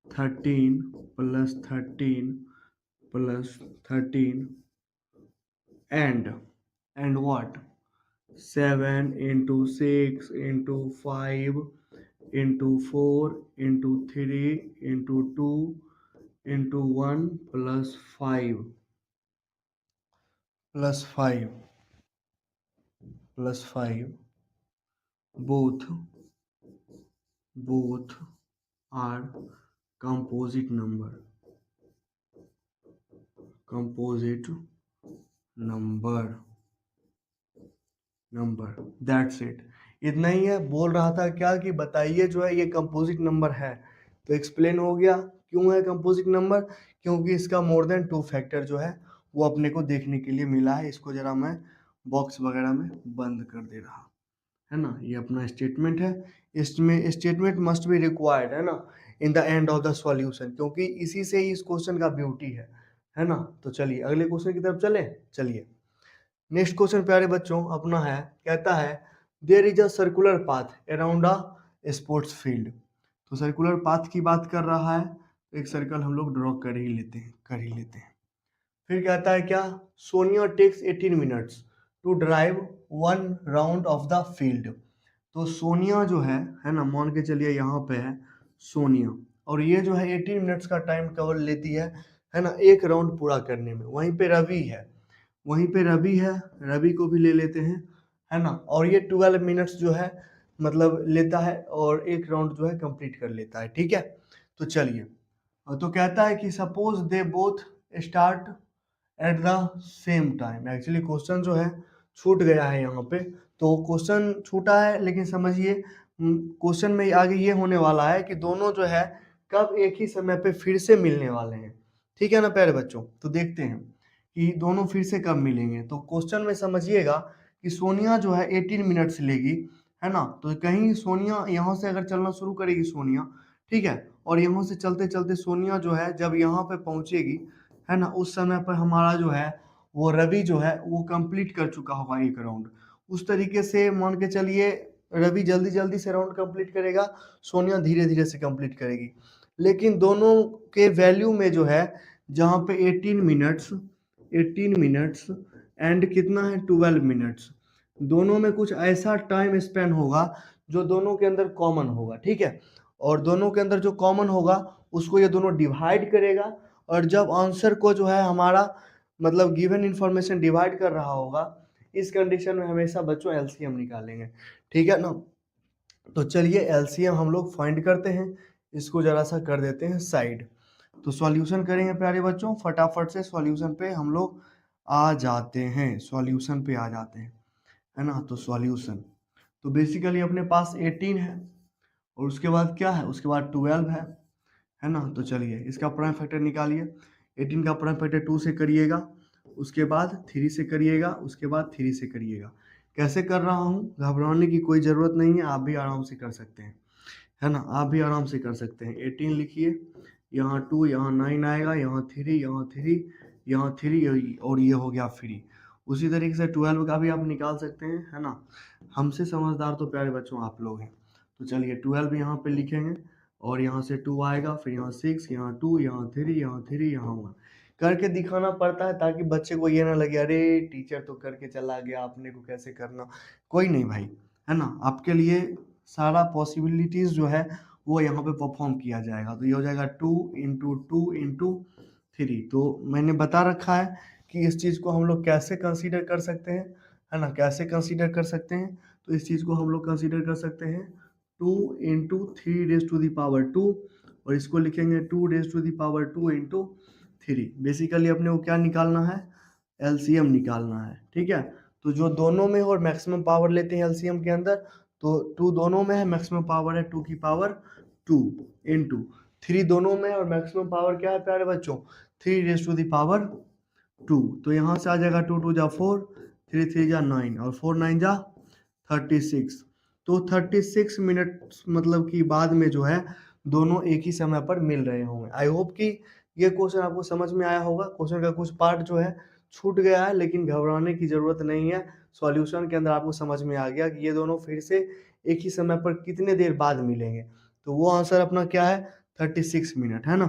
13 plus 13 and what, 7 into 6 into 5 into 4 into 3 into 2 into 1 plus 5 both are composite number that's it. इतना ही है। बोल रहा था क्या कि बताइए जो है ये कंपोजिट नंबर है, तो एक्सप्लेन हो गया क्यों है कंपोजिट नंबर, क्योंकि इसका मोर देन 2 फैक्टर जो है वो अपने को देखने के लिए मिला है। इसको जरा मैं बॉक्स वगैरह में बंद कर दे रहा, है ना। ये अपना स्टेटमेंट है, इसमें स्टेटमेंट मस्ट बी रिक्वायर्ड, है ना, in the end of the solution, क्योंकि इसी से ही इस क्वेश्चन का ब्यूटी है ना। तो चलिए अगले क्वेश्चन की तरफ चले। चलिए नेक्स्ट क्वेश्चन प्यारे बच्चों अपना है, कहता है there is a circular path around a sports field. तो सर्कुलर पाथ की बात कर रहा है, तो एक सर्कल हम लोग ड्रॉ कर ही लेते हैं। फिर कहता है क्या, Sonia takes 18 minutes to drive 1 round of the field. तो सोनिया जो है ना, मान के चलिए यहाँ पे है सोनिया, और ये जो है 18 मिनट्स का टाइम कवर लेती है ना, एक राउंड पूरा करने में। वहीं पे रवि है, रवि को भी ले लेते हैं, है ना, और ये 12 मिनट्स जो है मतलब लेता है और एक राउंड जो है कंप्लीट कर लेता है। ठीक है, तो चलिए, तो कहता है कि suppose they both start at the same time. Actually question जो है छूट गया है यहाँ पे, तो क्वेश्चन छूटा है, लेकिन समझिए क्वेश्चन में आगे ये होने वाला है कि दोनों जो है कब एक ही समय पे फिर से मिलने वाले हैं। ठीक है ना प्यारे बच्चों, तो देखते हैं कि दोनों फिर से कब मिलेंगे। तो क्वेश्चन में समझिएगा कि सोनिया जो है 18 मिनट्स लेगी, है ना, तो कहीं सोनिया यहाँ से अगर चलना शुरू करेगी सोनिया, ठीक है, और यहाँ से चलते चलते सोनिया जो है जब यहाँ पे पहुँचेगी, है ना, उस समय पर हमारा जो है वो रवि जो है वो कंप्लीट कर चुका होगा एक राउंड। उस तरीके से मान के चलिए रवि जल्दी जल्दी से राउंड कंप्लीट करेगा, सोनिया धीरे धीरे से कंप्लीट करेगी। लेकिन दोनों के वैल्यू में जो है जहाँ पे 18 मिनट्स एंड कितना है 12 मिनट्स, दोनों में कुछ ऐसा टाइम स्पेन होगा जो दोनों के अंदर कॉमन होगा। ठीक है, और दोनों के अंदर जो कॉमन होगा उसको ये दोनों डिवाइड करेगा, और जब आंसर को जो है हमारा मतलब गिवन इंफॉर्मेशन डिवाइड कर रहा होगा, इस कंडीशन में हमेशा बच्चों एलसीएम निकालेंगे। ठीक है ना, तो चलिए एलसीएम हम लोग फाइंड करते हैं। इसको जरा सा कर देते हैं साइड। तो सॉल्यूशन करेंगे प्यारे बच्चों, फटाफट से सॉल्यूशन पे हम लोग आ जाते हैं, है ना। तो सॉल्यूशन, तो बेसिकली अपने पास 18 है, और उसके बाद क्या है, उसके बाद 12 है ना। तो चलिए इसका प्राइम फैक्टर निकालिए। 18 का प्राइम फैक्टर 2 से करिएगा, उसके बाद 3 से करिएगा, उसके बाद 3 से करिएगा। कैसे कर रहा हूँ, घबराने की कोई ज़रूरत नहीं है, आप भी आराम से कर सकते हैं, है ना, आप भी आराम से कर सकते हैं। 18 लिखिए, यहाँ 2, यहाँ 9 आएगा, यहाँ 3, यहाँ 3, यहाँ 3, और ये हो गया फ्री। उसी तरीके से 12 का भी आप निकाल सकते हैं, है ना। हमसे समझदार तो प्यारे बच्चों आप लोग हैं। तो चलिए 12 यहाँ पे लिखेंगे, और यहाँ से 2 आएगा, फिर यहाँ 6, यहाँ 2, यहाँ 3, यहाँ 3, यहाँ 1। करके दिखाना पड़ता है ताकि बच्चे को ये ना लगे अरे टीचर तो करके चला गया, अपने को कैसे करना। कोई नहीं भाई, है ना, आपके लिए सारा पॉसिबिलिटीज जो है वो यहाँ पे परफॉर्म किया जाएगा। तो ये हो जाएगा 2 × 2 × 3। तो मैंने बता रखा है कि इस चीज़ को हम लोग कैसे कंसीडर कर सकते हैं, है ना, कैसे कंसीडर कर सकते हैं। तो इस चीज़ को हम लोग कंसीडर कर सकते हैं 2 × 3⁻², और इसको लिखेंगे 2⁻²⁴। बेसिकली अपने को क्या निकालना है, एलसीएम निकालना है, ठीक है। तो जो दोनों में और मैक्सिमम पावर लेते हैं एलसीएम के अंदर, तो 2 दोनों में है, मैक्सिमम पावर है 2 इंटू 3 दोनों में, और मैक्सिमम पावर क्या है प्यारे बच्चों, 3⁻²। तो यहाँ से आ जाएगा 2 2 जा 4, 3 3 जा 9, और 4 9 जा 36। तो 36 मिनट मतलब कि बाद में जो है दोनों एक ही समय पर मिल रहे होंगे। आई होप कि ये क्वेश्चन आपको समझ में आया होगा। क्वेश्चन का कुछ पार्ट जो है छूट गया है, लेकिन घबराने की जरूरत नहीं है। सॉल्यूशन के अंदर आपको समझ में आ गया कि ये दोनों फिर से एक ही समय पर कितने देर बाद मिलेंगे। तो वो आंसर अपना क्या है, 36 मिनट, है ना।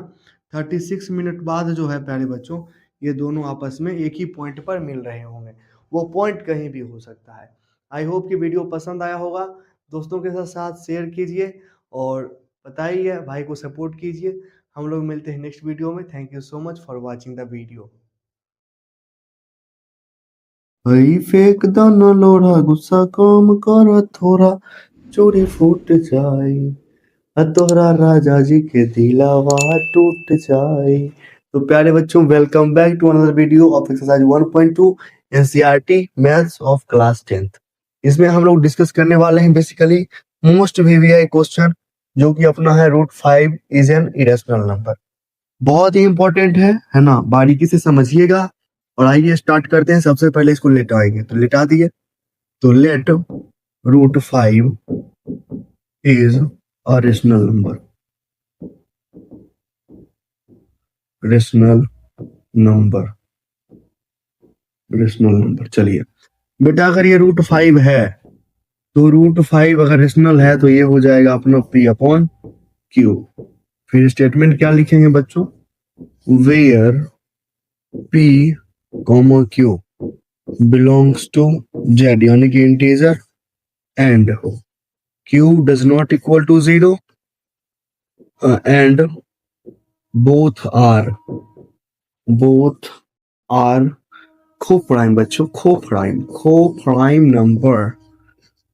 36 मिनट बाद जो है प्यारे बच्चों ये दोनों आपस में एक ही पॉइंट पर मिल रहे होंगे। वो पॉइंट कहीं भी हो सकता है। आई होप कि वीडियो पसंद आया होगा। दोस्तों के साथ शेयर कीजिए और बताइए, भाई को सपोर्ट कीजिए। हम लोग मिलते हैं नेक्स्ट वीडियो में। Thank you so much for watching the video. हई फेंक दो न लोढ़ा, गुस्सा कम कर थोड़ा, चोरी फूट जाए, तोहरा राजा जी के दिलावा टूट जाए। तो प्यारे बच्चों, welcome back to another video of exercise 1.2 NCERT maths of class 10th। इसमें हम लोग डिस्कस करने वाले हैं बेसिकली मोस्ट वीवीआई क्वेश्चन, जो कि अपना है √5 इज एन इरेशनल नंबर। बहुत ही इंपॉर्टेंट है ना, बारीकी से समझिएगा। और आइए स्टार्ट करते हैं। सबसे पहले इसको लेटाएंगे, तो लेटा दिए। तो let √5 is a rational number, rational number, rational number. चलिए बेटा, अगर ये √5 है तो √5 अगर रेशनल है तो ये हो जाएगा अपना P/Q। फिर स्टेटमेंट क्या लिखेंगे बच्चों, where P, Q belongs to Z, यानी कि integer, and Q does not equal to 0, and both are coprime बच्चों, को प्राइम नंबर।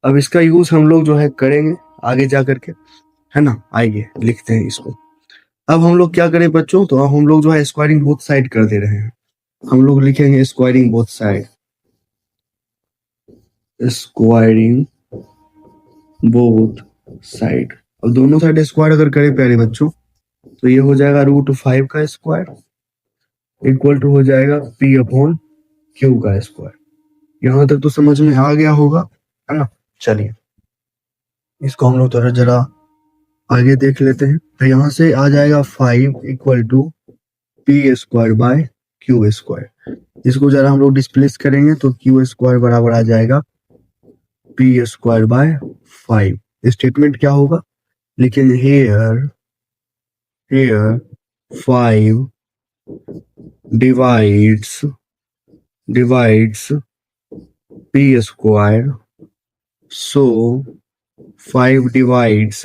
अब इसका यूज हम लोग जो है करेंगे आगे जा करके, है ना। आइए लिखते हैं इसको। अब हम लोग क्या करें बच्चों, तो अब हम लोग जो है स्क्वायरिंग बोथ साइड कर दे रहे हैं। हम लोग लिखेंगे squaring both side, squaring both side. अब दोनों साइड स्क्वायर अगर करें प्यारे बच्चों, तो ये हो जाएगा √5 का स्क्वायर इक्वल टू हो जाएगा P/Q का स्क्वायर। यहां तक तो समझ में आ गया होगा, है ना। चलिए इसको हम लोग थोड़ा जरा आगे देख लेते हैं। तो यहाँ से आ जाएगा 5 इक्वल टू P² / Q²। इसको जरा हम लोग डिस्प्लेस करेंगे तो Q² बराबर आ जाएगा P² / 5। स्टेटमेंट क्या होगा, लेकिन hair 5 divides P², so 5 divides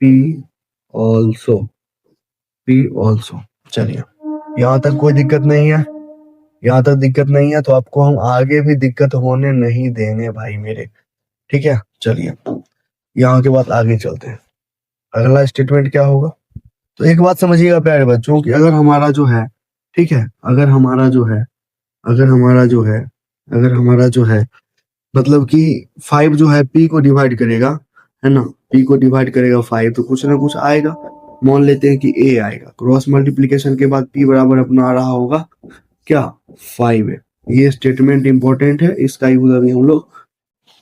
P also। चलिए यहाँ तक कोई दिक्कत नहीं है, यहाँ तक दिक्कत नहीं है, तो आपको हम आगे भी दिक्कत होने नहीं देंगे भाई मेरे, ठीक है। चलिए यहाँ के बाद आगे चलते हैं। अगला स्टेटमेंट क्या होगा, तो एक बात समझिएगा प्यारे बच्चों कि अगर हमारा जो है, ठीक है, अगर हमारा जो है मतलब कि 5 जो है P को डिवाइड करेगा, है ना, P को डिवाइड करेगा 5, तो कुछ ना कुछ आएगा। मान लेते हैं कि A आएगा। क्रॉस मल्टीप्लिकेशन के बाद P बराबर अपना आ रहा होगा क्या, 5 है। ये स्टेटमेंट इंपॉर्टेंट है, इसका यूज अभी हम लोग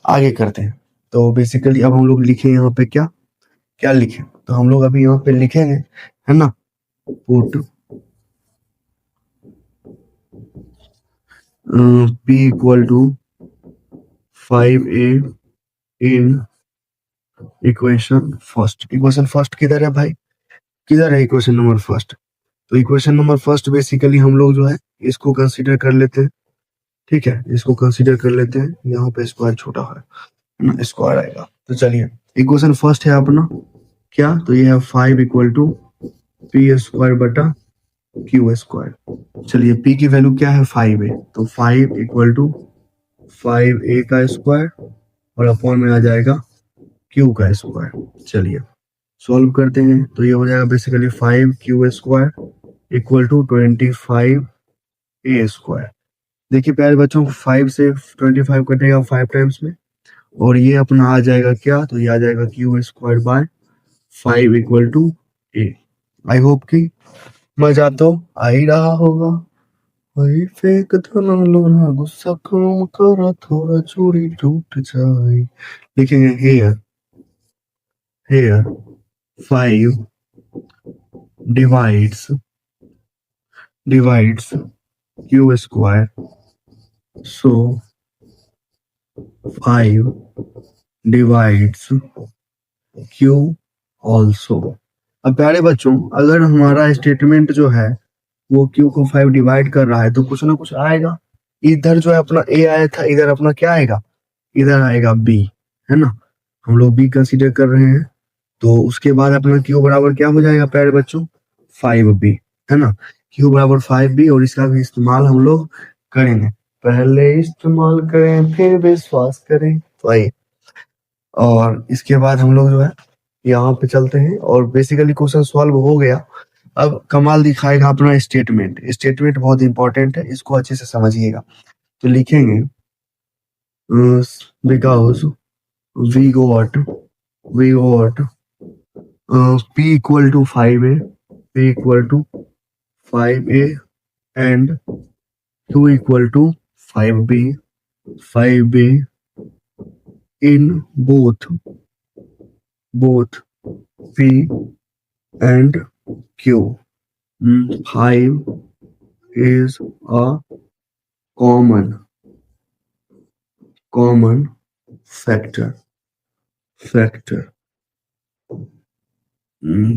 आगे करते हैं। तो बेसिकली अब हम लोग लिखे यहाँ पे क्या लिखे, तो हम लोग अभी यहाँ पे लिखेंगे, है ना, put P equal to 5A in equation first. Equation first किधर है भाई, किधर है इक्वेशन नंबर फर्स्ट? तो इक्वेशन नंबर फर्स्ट बेसिकली हम लोग जो है इसको कंसीडर कर लेते हैं, ठीक है, इसको कंसीडर कर लेते हैं। यहाँ पे स्क्वायर छोटा है ना, स्क्वायर आएगा। तो चलिए इक्वेशन फर्स्ट है अपना क्या, तो ये है 5 इक्वल टू पी स्क्वायर बटा क्यू स्क्वायर। चलिए पी की वैल्यू क्या है 5 है, तो 5 इक्वल टू 5a का स्क्वायर और अपॉन में आ जाएगा क्यू का स्क्वायर। चलिए सॉल्व करते हैं, तो ये हो जाएगा basically 5q square equal to 25a square. देखिए प्यारे बच्चों 5 से 25 कटेगा 5 टाइम्स में, और ये अपना आ जाएगा क्या, तो ये आ जाएगा Q square by 5 equal to a। I hope कि मजा तो आ ही रहा होगा। वही फेंक दो ना लोना, गुस्सा कम करो थोड़ा, चोरी टूट जाए। लिखेंगे hair, hair 5 divides q square, so 5 divides q also। अब प्यारे बच्चों अगर हमारा स्टेटमेंट जो है वो q को 5 डिवाइड कर रहा है तो कुछ ना कुछ आएगा। इधर जो है अपना a आया था, इधर अपना क्या आएगा, इधर आएगा b, है ना। हम लोग b कंसीडर कर रहे हैं, तो उसके बाद अपना q बराबर क्या हो जाएगा प्यारे बच्चों, 5b, है ना। q बराबर 5b, और इसका भी इस्तेमाल हम लोग करेंगे। पहले इस्तेमाल करें फिर विश्वास करें, तो आइए। और इसके बाद हम लोग जो है यहाँ पे चलते हैं, और बेसिकली क्वेश्चन सॉल्व हो गया। अब कमाल दिखाएगा अपना स्टेटमेंट। स्टेटमेंट बहुत इंपॉर्टेंट है, इसको अच्छे से समझिएगा। तो लिखेंगे because we got p equal to 5a, p equal to 5a and q equal to 5b, 5b in both p and q। 5 is a common factor।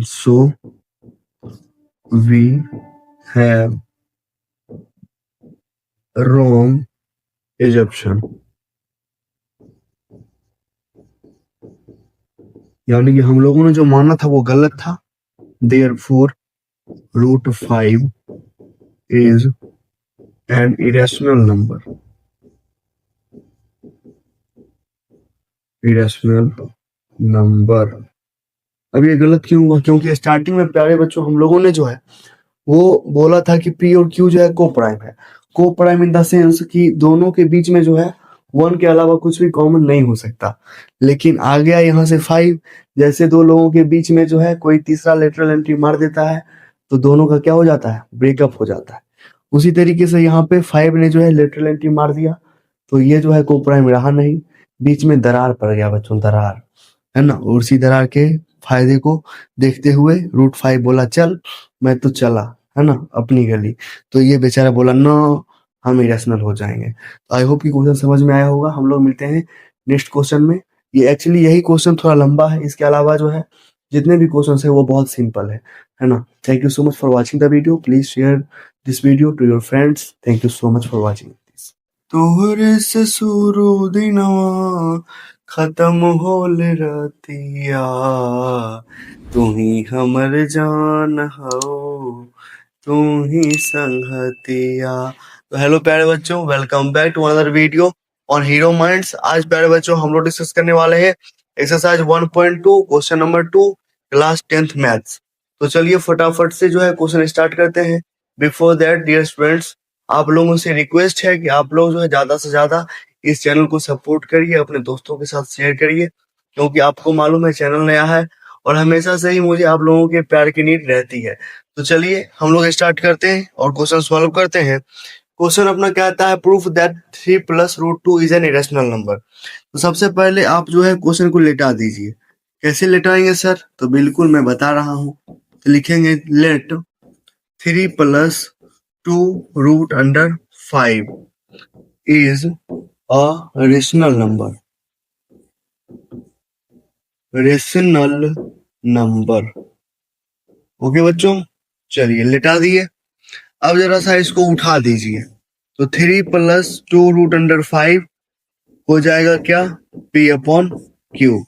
So we have wrong assumption, यानी कि हम लोगों ने जो माना था वो गलत था। Therefore √5 is an irrational number। अब ये गलत क्यों हुआ, क्योंकि स्टार्टिंग में प्यारे बच्चों हम लोगों ने जो है वो बोला था कि पी और क्यू जो है को प्राइम है। को प्राइम इन द सेंस कि दोनों के बीच में जो है 1 के अलावा कुछ भी कॉमन नहीं हो सकता। लेकिन आ गया यहाँ से 5, जैसे दो लोगों के बीच में जो है कोई तीसरा लेटरल एंट्री मार देता है तो दोनों का क्या हो जाता है, ब्रेकअप हो जाता है। उसी तरीके से यहाँ पे 5 ने जो है लेटरल एंट्री मार दिया, तो ये जो है को प्राइम रहा नहीं, बीच में दरार पड़ गया बच्चों, दरार, है ना। और उसी दरार के फायदे को देखते हुए √5 बोला चल मैं तो चला, है ना, अपनी गली। तो ये बेचारा बोला नो हम इरेशनल हो जाएंगे। तो आई होप कि क्वेश्चन समझ में आया होगा। हम लोग मिलते हैं नेक्स्ट क्वेश्चन में। ये एक्चुअली यही क्वेश्चन थोड़ा लंबा है, इसके अलावा जो है जितने भी क्वेश्चन है वो बहुत सिंपल है ना। Thank you so much for watching the video. Please share this video to your friends. Thank you so much for watching this. तोहरे से शुरू दिनवा खत्म होल रतिया, तू ही हमर जान हो, तू ही संगतिया। तो हेलो प्यारे बच्चों, welcome back to another video on hero minds. आज प्यारे बच्चों हम लोग डिस्कस करने वाले हैं exercise 1.2 question number 2 class 10th maths. तो चलिए फटाफट से जो है क्वेश्चन स्टार्ट करते हैं। बिफोर दैट डियर स्टूडेंट्स, आप लोगों से रिक्वेस्ट है कि आप लोग जो है ज्यादा से ज्यादा इस चैनल को सपोर्ट करिए, अपने दोस्तों के साथ शेयर करिए, क्योंकि आपको मालूम है चैनल नया है और हमेशा से ही मुझे आप लोगों के प्यार की नीड रहती है। तो चलिए हम लोग स्टार्ट करते हैं और क्वेश्चन सॉल्व करते हैं। क्वेश्चन अपना कहता है proof that 3 plus √2 is an irrational number. तो सबसे पहले आप जो है क्वेश्चन को लेटा दीजिए। कैसे लेटाएंगे सर, तो बिल्कुल मैं बता रहा हूँ। तो लिखेंगे let 3 plus 2√5 is a rational number। rational number okay बच्चों, चलिए लेटा दिए। अब जरा सा इसको उठा दीजिए, तो 3 + 2√5 हो जाएगा क्या, P/Q।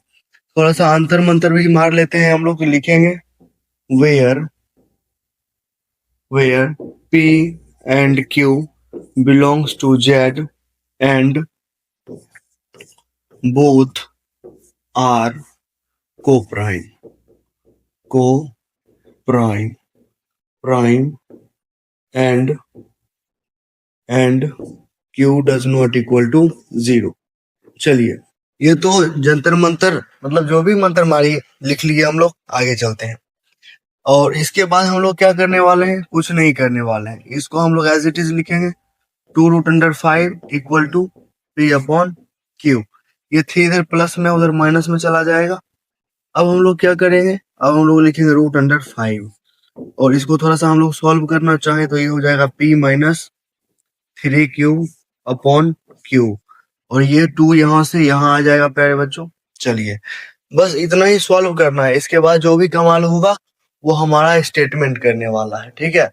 थोड़ा सा अंतर मंतर भी मार लेते हैं हम लोग, लिखेंगे where P and Q belongs to Z and both are co-prime prime and Q does not equal to 0। चलिए, ये तो जंतर मंतर मतलब जो भी मंत्र मारी लिख लिए हम लोग, आगे चलते हैं। और इसके बाद हम लोग क्या करने वाले हैं, कुछ नहीं करने वाले हैं, इसको हम लोग एज इट इज लिखेंगे 2√5 = P/Q। ये 3 इधर प्लस में उधर माइनस में चला जाएगा। अब हम लोग क्या करेंगे, अब हम लोग लिखेंगे √5 और इसको थोड़ा सा हम लोग सॉल्व करना चाहे तो ये हो जाएगा P - 3Q/Q और ये 2 यहाँ से यहाँ आ जाएगा प्यारे बच्चों। चलिए, बस इतना ही सॉल्व करना है। इसके बाद जो भी कमाल होगा वो हमारा स्टेटमेंट करने वाला है, ठीक है।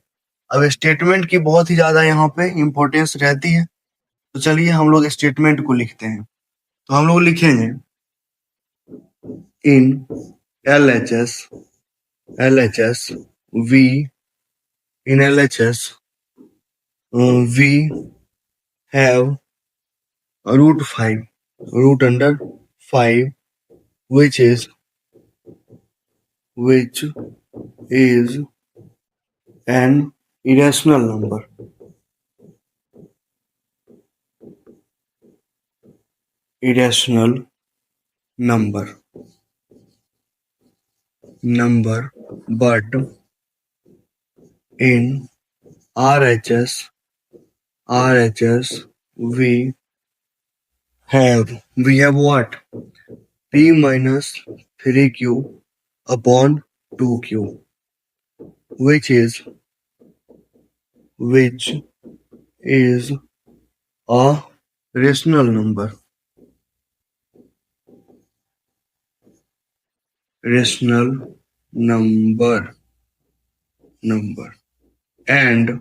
अब स्टेटमेंट की बहुत ही ज्यादा यहाँ पे इंपॉर्टेंस रहती है, तो चलिए हम लोग स्टेटमेंट को लिखते हैं। तो हम लोग लिखेंगे इन LHS we have √5 which is an irrational number। But in RHS we have what? P - 3Q/2Q which is a rational number and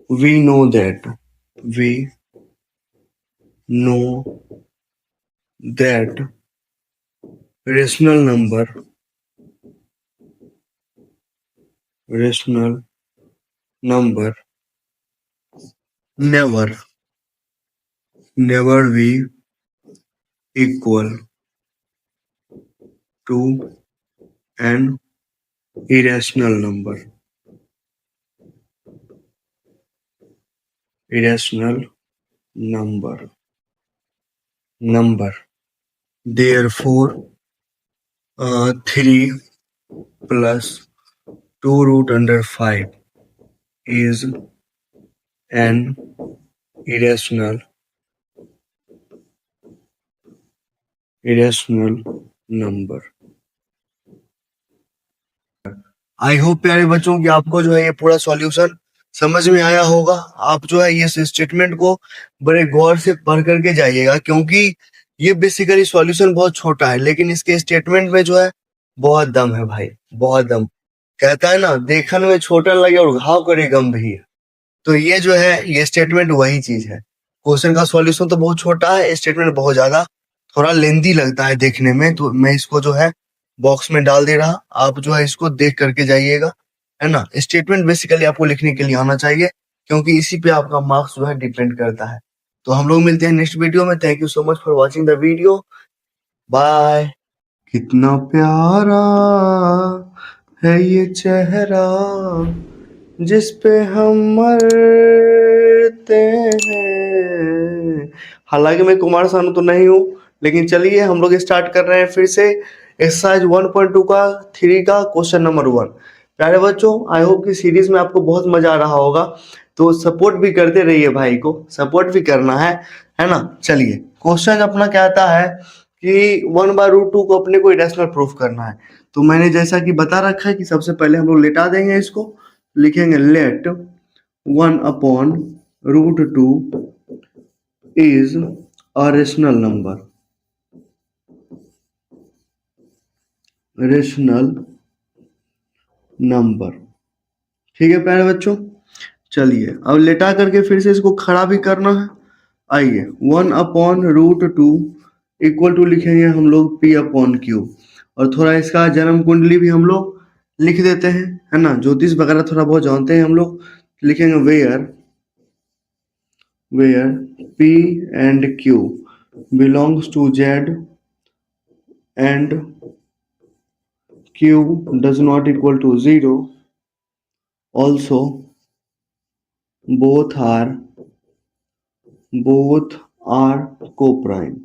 we know that rational number never be equal to an irrational number। Therefore 3 + 2√5 is an irrational number। I hope प्यारे बच्चों कि आपको जो है ये पूरा solution समझ में आया होगा। आप जो है इस स्टेटमेंट को बड़े गौर से पढ़ करके जाइएगा, क्योंकि ये बेसिकली सॉल्यूशन बहुत छोटा है, लेकिन इसके स्टेटमेंट में जो है बहुत दम है भाई, बहुत दम। कहता है ना, देखने में छोटा लगे और घाव करे गंभीर। तो ये जो है ये स्टेटमेंट वही चीज है। क्वेश्चन का सॉल्यूशन तो बहुत छोटा है, स्टेटमेंट बहुत ज्यादा थोड़ा लेंदी लगता है देखने में। तो मैं इसको जो है बॉक्स में डाल दे रहा, आप जो है इसको देख करके जाइएगा, है ना। स्टेटमेंट बेसिकली आपको लिखने के लिए आना चाहिए, क्योंकि इसी पे आपका मार्क्स जो है डिपेंड करता है। तो हम लोग मिलते हैं नेक्स्ट वीडियो में। Thank you so much for watching the video, bye. कितना प्यारा है ये चेहरा जिस पे हम मरते हैं। हालांकि मैं कुमार सानू तो नहीं हूँ, लेकिन चलिए हम लोग स्टार्ट कर रहे हैं फिर से एक्सरसाइज 1.2 का 3 का क्वेश्चन नंबर 1। प्यारे बच्चों, आई होप कि सीरीज में आपको बहुत मजा आ रहा होगा, तो सपोर्ट भी करते रहिए, भाई को सपोर्ट भी करना है ना। चलिए, क्वेश्चन अपना कहता है कि 1/√2 को अपने को इरेशनल प्रूफ करना है। तो मैंने जैसा कि बता रखा है कि सबसे पहले हम लोग लेटा देंगे इसको, लिखेंगे let 1/√2 is a rational number. ठीक है प्यारे बच्चों, चलिए अब लेटा करके फिर से इसको खड़ा भी करना है। आइए, 1/√2 इक्वल टू लिखेंगे हम लोग P/Q, और थोड़ा इसका जन्म कुंडली भी हम लोग लिख देते हैं, है ना, ज्योतिष वगैरह थोड़ा बहुत जानते हैं हम लोग। लिखेंगे where P&Q belongs to Z and Q does not equal to 0, also both are co-prime।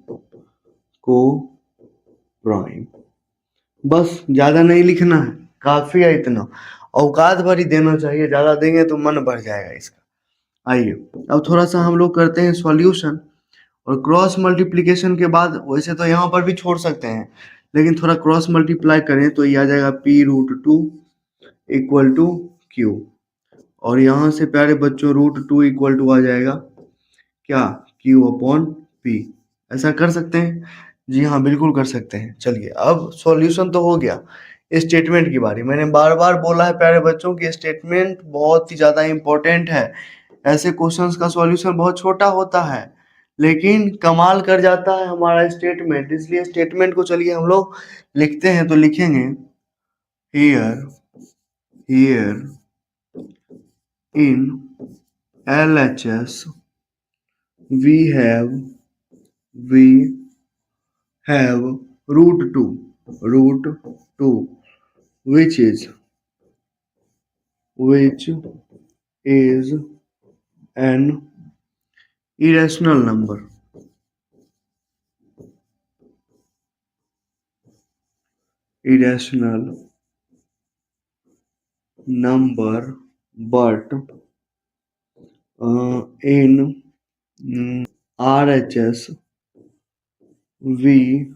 बस ज्यादा नहीं लिखना है, काफी है इतना। औकात भर ही देना चाहिए, ज्यादा देंगे तो मन बढ़ जाएगा इसका। आइए अब थोड़ा सा हम लोग करते हैं सॉल्यूशन, और क्रॉस मल्टीप्लिकेशन के बाद वैसे तो यहाँ पर भी छोड़ सकते हैं, लेकिन थोड़ा क्रॉस मल्टीप्लाई करें तो ये आ जाएगा P√2 इक्वल टू Q, और यहाँ से प्यारे बच्चों √2 इक्वल टू आ जाएगा क्या, Q/P। ऐसा कर सकते हैं? जी हाँ, बिल्कुल कर सकते हैं। चलिए अब सॉल्यूशन तो हो गया, स्टेटमेंट की बारी। मैंने बार बार बोला है प्यारे बच्चों कि स्टेटमेंट बहुत ही ज़्यादा इम्पोर्टेंट है। ऐसे क्वेश्चंस का सॉल्यूशन बहुत छोटा होता है, लेकिन कमाल कर जाता है हमारा स्टेटमेंट। इसलिए स्टेटमेंट को चलिए हम लोग लिखते हैं, तो लिखेंगे here in LHS we have √2, which is an irrational number। But in RHS we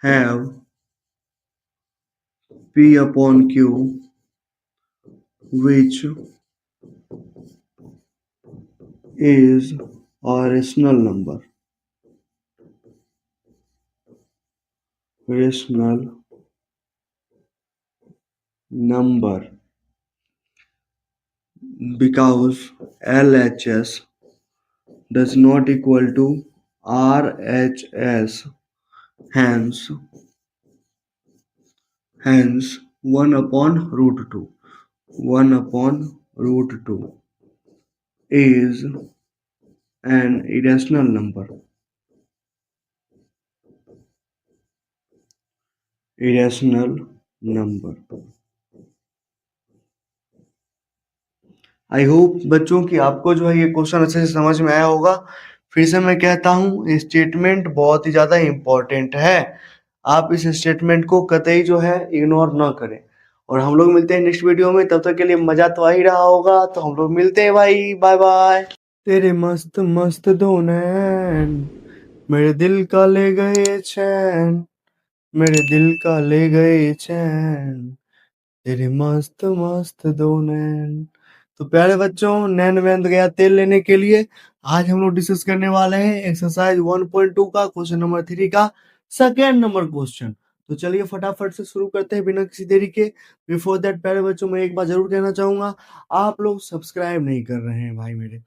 have P/Q, which is a rational number because LHS does not equal to RHS, hence 1/√2 is an irrational number। I hope बच्चों कि आपको जो है ये question अच्छे से समझ में आया होगा। फिर से मैं कहता हूँ, स्टेटमेंट बहुत ही ज़्यादा इम्पोर्टेंट है। आप इस स्टेटमेंट को कतई जो है इग्नोर ना करें। और हम लोग मिलते हैं नेक्स्ट वीडियो में, तब तक के लिए मजा तो आ ही रहा होगा। तो हम लोग मिलते हैं भाई, बाय बाय। तेरे मस्त मस्त दो नैन मेरे दिल का ले गए चैन, मेरे दिल का ले गए चैन, तेरे मस्त मस्त दो नैन। तो प्यारे बच्चों, नैन वैन गया तेल लेने के लिए। आज हम लोग डिस्कस करने वाले हैं एक्सरसाइज 1.2 का क्वेश्चन नंबर 3 का सेकेंड नंबर क्वेश्चन। तो चलिए फटाफट से शुरू करते हैं बिना किसी देरी के। बिफोर दैट प्यारे बच्चों, मैं एक बार जरूर कहना चाहूंगा, आप लोग सब्सक्राइब नहीं कर रहे हैं भाई मेरे,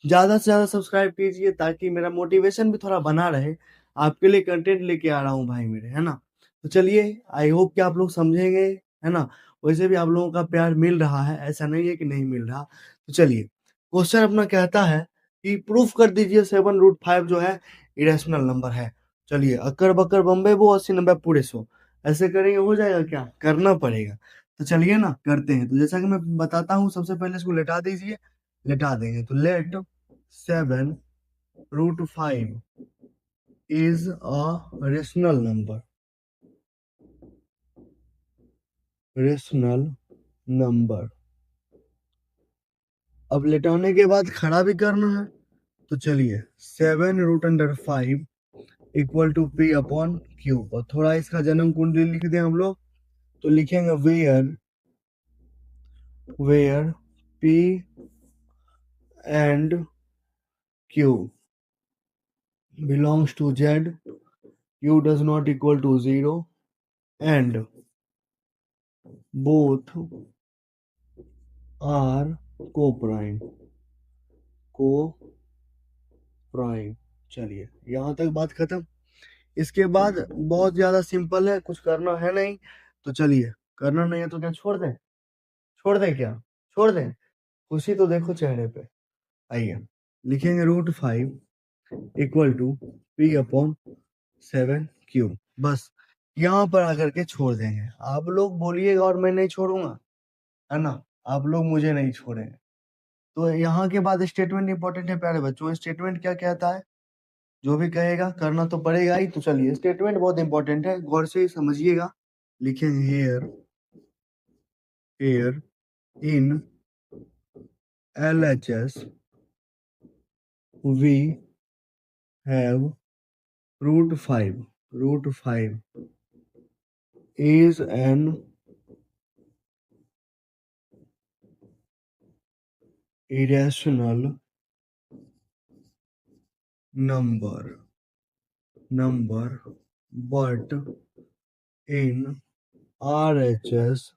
ज्यादा से ज्यादा सब्सक्राइब कीजिए ताकि मेरा मोटिवेशन भी थोड़ा बना रहे। आपके लिए कंटेंट लेके आ रहा हूँ भाई मेरे, है ना। तो चलिए, आई होप कि आप लोग समझेंगे, है ना। वैसे भी आप लोगों का प्यार मिल रहा है, ऐसा नहीं है कि नहीं मिल रहा। तो चलिए, क्वेश्चन अपना कहता है कि प्रूफ कर दीजिए 7√5 जो है इरेशनल नंबर है। चलिए, अक्कर बक्कर बम्बे वो 80 90 पूरे 100, ऐसे करेंगे हो जाएगा क्या, करना पड़ेगा। तो चलिए ना करते हैं। तो जैसा कि मैं बताता हूँ, सबसे पहले इसको लेटा दीजिए, लेटा देंगे। तो let 7√5 is a rational number. अब लेटाने के बाद खड़ा भी करना है। तो चलिए, 7√5 इक्वल टू P/Q, और थोड़ा इसका जन्म कुंडली लिख दें हम लोग। तो लिखेंगे where P and Q belongs to Z, Q does not equal to 0, and both are coprime. चलिए यहाँ तक बात खत्म। इसके बाद बहुत ज्यादा सिंपल है, कुछ करना है नहीं, तो चलिए, करना नहीं है तो क्या छोड़ दें? छोड़ दें क्या? छोड़ दें? खुशी तो देखो चेहरे पे। आइए लिखेंगे √5 इक्वल टू P/7Q। बस यहाँ पर आकर के छोड़ देंगे। आप लोग बोलिएगा और मैं नहीं छोड़ूंगा, है ना? आप लोग मुझे नहीं छोड़ेंगे। तो यहाँ के बाद स्टेटमेंट इंपॉर्टेंट है प्यारे बच्चों। स्टेटमेंट क्या कहता है? जो भी कहेगा करना तो पड़ेगा ही। तो चलिए, स्टेटमेंट बहुत इंपॉर्टेंट है, गौर से ही समझिएगा। लिखेंगे here in LHS we have √5 is an irrational number but in RHS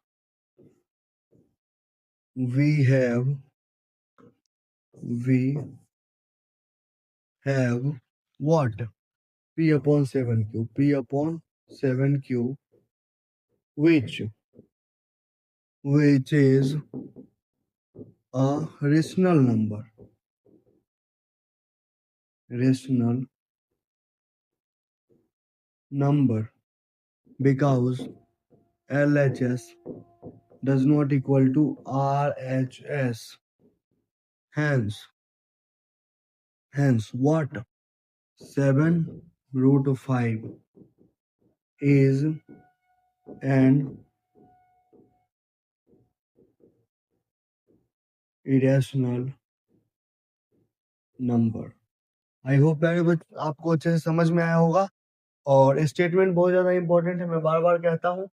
we have what? P/7Q which is a rational number because LHS does not equal to RHS. Hence what? 7√5 is an irrational number. I hope प्यारे बच्चों आपको अच्छे से समझ में आया होगा। और स्टेटमेंट बहुत ज्यादा इंपॉर्टेंट है, मैं बार बार कहता हूँ।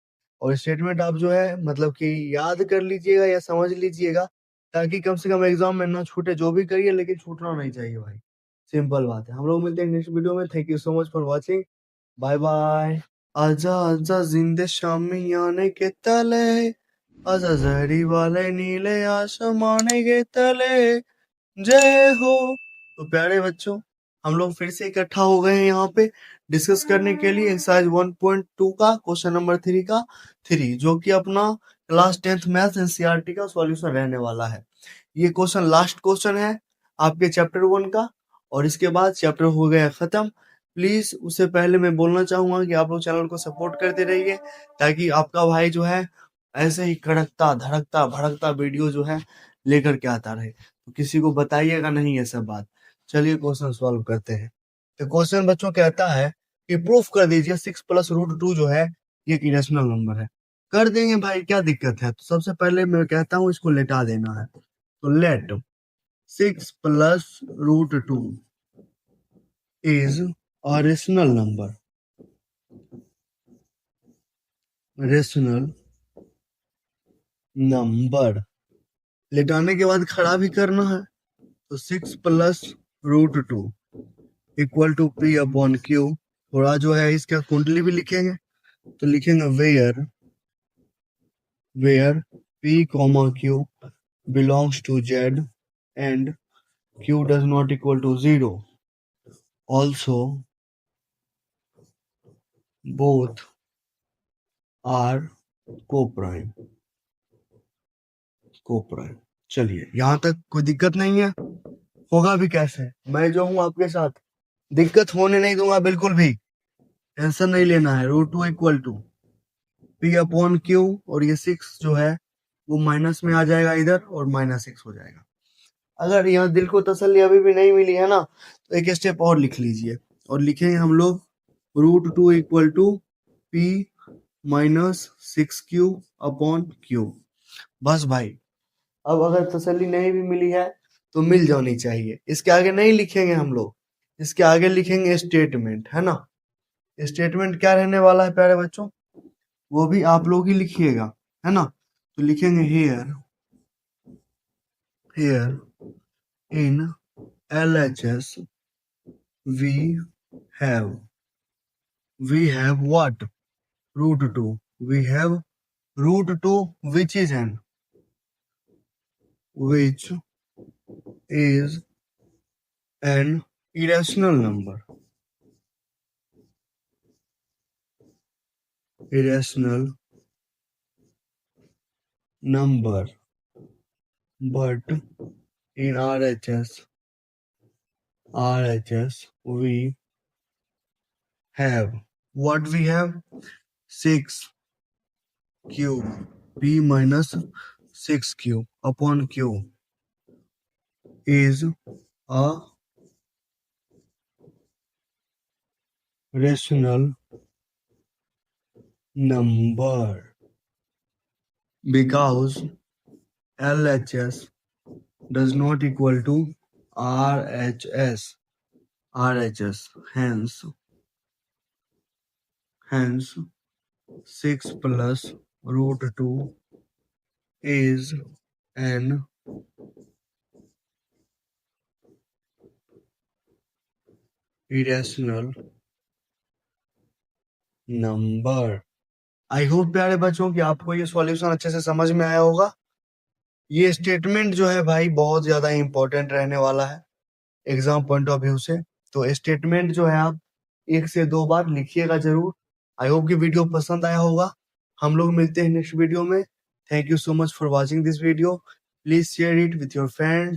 और स्टेटमेंट आप जो है मतलब कि याद कर लीजिएगा या समझ लीजिएगा, ताकि कम से कम एग्जाम में ना छूटे। जो भी करिए लेकिन छूटना नहीं चाहिए भाई, सिंपल बात है। हम लोग मिलते हैं नेक्स्ट वीडियो में। Thank you so much for watching, bye bye. आजा आजा जिंदे शामी आने के तले, आजा जहरी वाले नीले आसमाने के तले, जय हो। तो प्यारे बच्चों, हम लोग फिर से इकट्ठा हो गए हैं यहाँ पे डिस्कस करने के लिए एक्सरसाइज 1.2 का क्वेश्चन नंबर 3 का 3, जो कि अपना क्लास 10th मैथ्स एनसीईआरटी का सॉल्यूशन रहने वाला है। ये क्वेश्चन लास्ट क्वेश्चन है आपके चैप्टर 1 का, और इसके बाद चैप्टर हो गया खत्म। प्लीज उससे पहले मैं बोलना चाहूंगा कि आप लोग चैनल को सपोर्ट करते रहिए, ताकि आपका भाई जो है ऐसे ही कड़कता धड़कता भड़कता वीडियो जो है लेकर के आता रहे। तो किसी को बताइएगा नहीं ये सब बात। चलिए क्वेश्चन सॉल्व करते हैं। तो क्वेश्चन बच्चों कहता है कि प्रूफ कर दीजिए 6 + √2 जो है ये एक इरेशनल नंबर है। कर देंगे भाई, क्या दिक्कत है? तो सबसे पहले मैं कहता हूँ इसको लेटा देना है। तो let 6 + √2 is a rational number. लेटाने के बाद खड़ा भी करना है। तो 6 + √2 इक्वल टू P/Q। थोड़ा जो है इसका कुंडली भी लिखेंगे। तो लिखेंगे where P, Q belongs to Z and Q does not equal to 0. Also, both are co-prime. चलिए, यहाँ तक कोई दिक्कत नहीं है। होगा भी कैसे? मैं जो हूँ आपके साथ, दिक्कत होने नहीं दूंगा बिल्कुल भी। टेंशन नहीं लेना है। √2 इक्वल टू P/Q, और ये 6 जो है वो माइनस में आ जाएगा इधर, और -6 हो जाएगा। अगर यहाँ दिल को तसल्ली अभी भी नहीं मिली है ना, तो एक स्टेप और लिख लीजिए, और लिखेंगे हम लोग √2 इक्वल टू P-6Q/Q। बस भाई, अब अगर तसल्ली नहीं भी मिली है तो मिल जानी चाहिए। इसके आगे नहीं लिखेंगे हम लोग, इसके आगे लिखेंगे स्टेटमेंट, है ना? स्टेटमेंट क्या रहने वाला है प्यारे बच्चों, वो भी आप लोग ही लिखिएगा, है ना? तो लिखेंगे here in LHS we have what? √2 we have √2 which is n, which is an irrational number. Irrational number, but in RHS we have what we have 6 cube p minus 6 cube upon q is a rational number because LHS does not equal to RHS. Hence 6 plus √2 is an irrational number. I hope प्यारे बच्चों कि आपको ये solution अच्छे से समझ में आया होगा। ये स्टेटमेंट जो है भाई बहुत ज्यादा इंपॉर्टेंट रहने वाला है एग्जाम पॉइंट ऑफ व्यू से। तो स्टेटमेंट जो है आप 1 से 2 बार लिखिएगा जरूर। आई होप कि वीडियो पसंद आया होगा। हम लोग मिलते हैं नेक्स्ट वीडियो में। Thank you so much for watching this video. Please share it with your friends.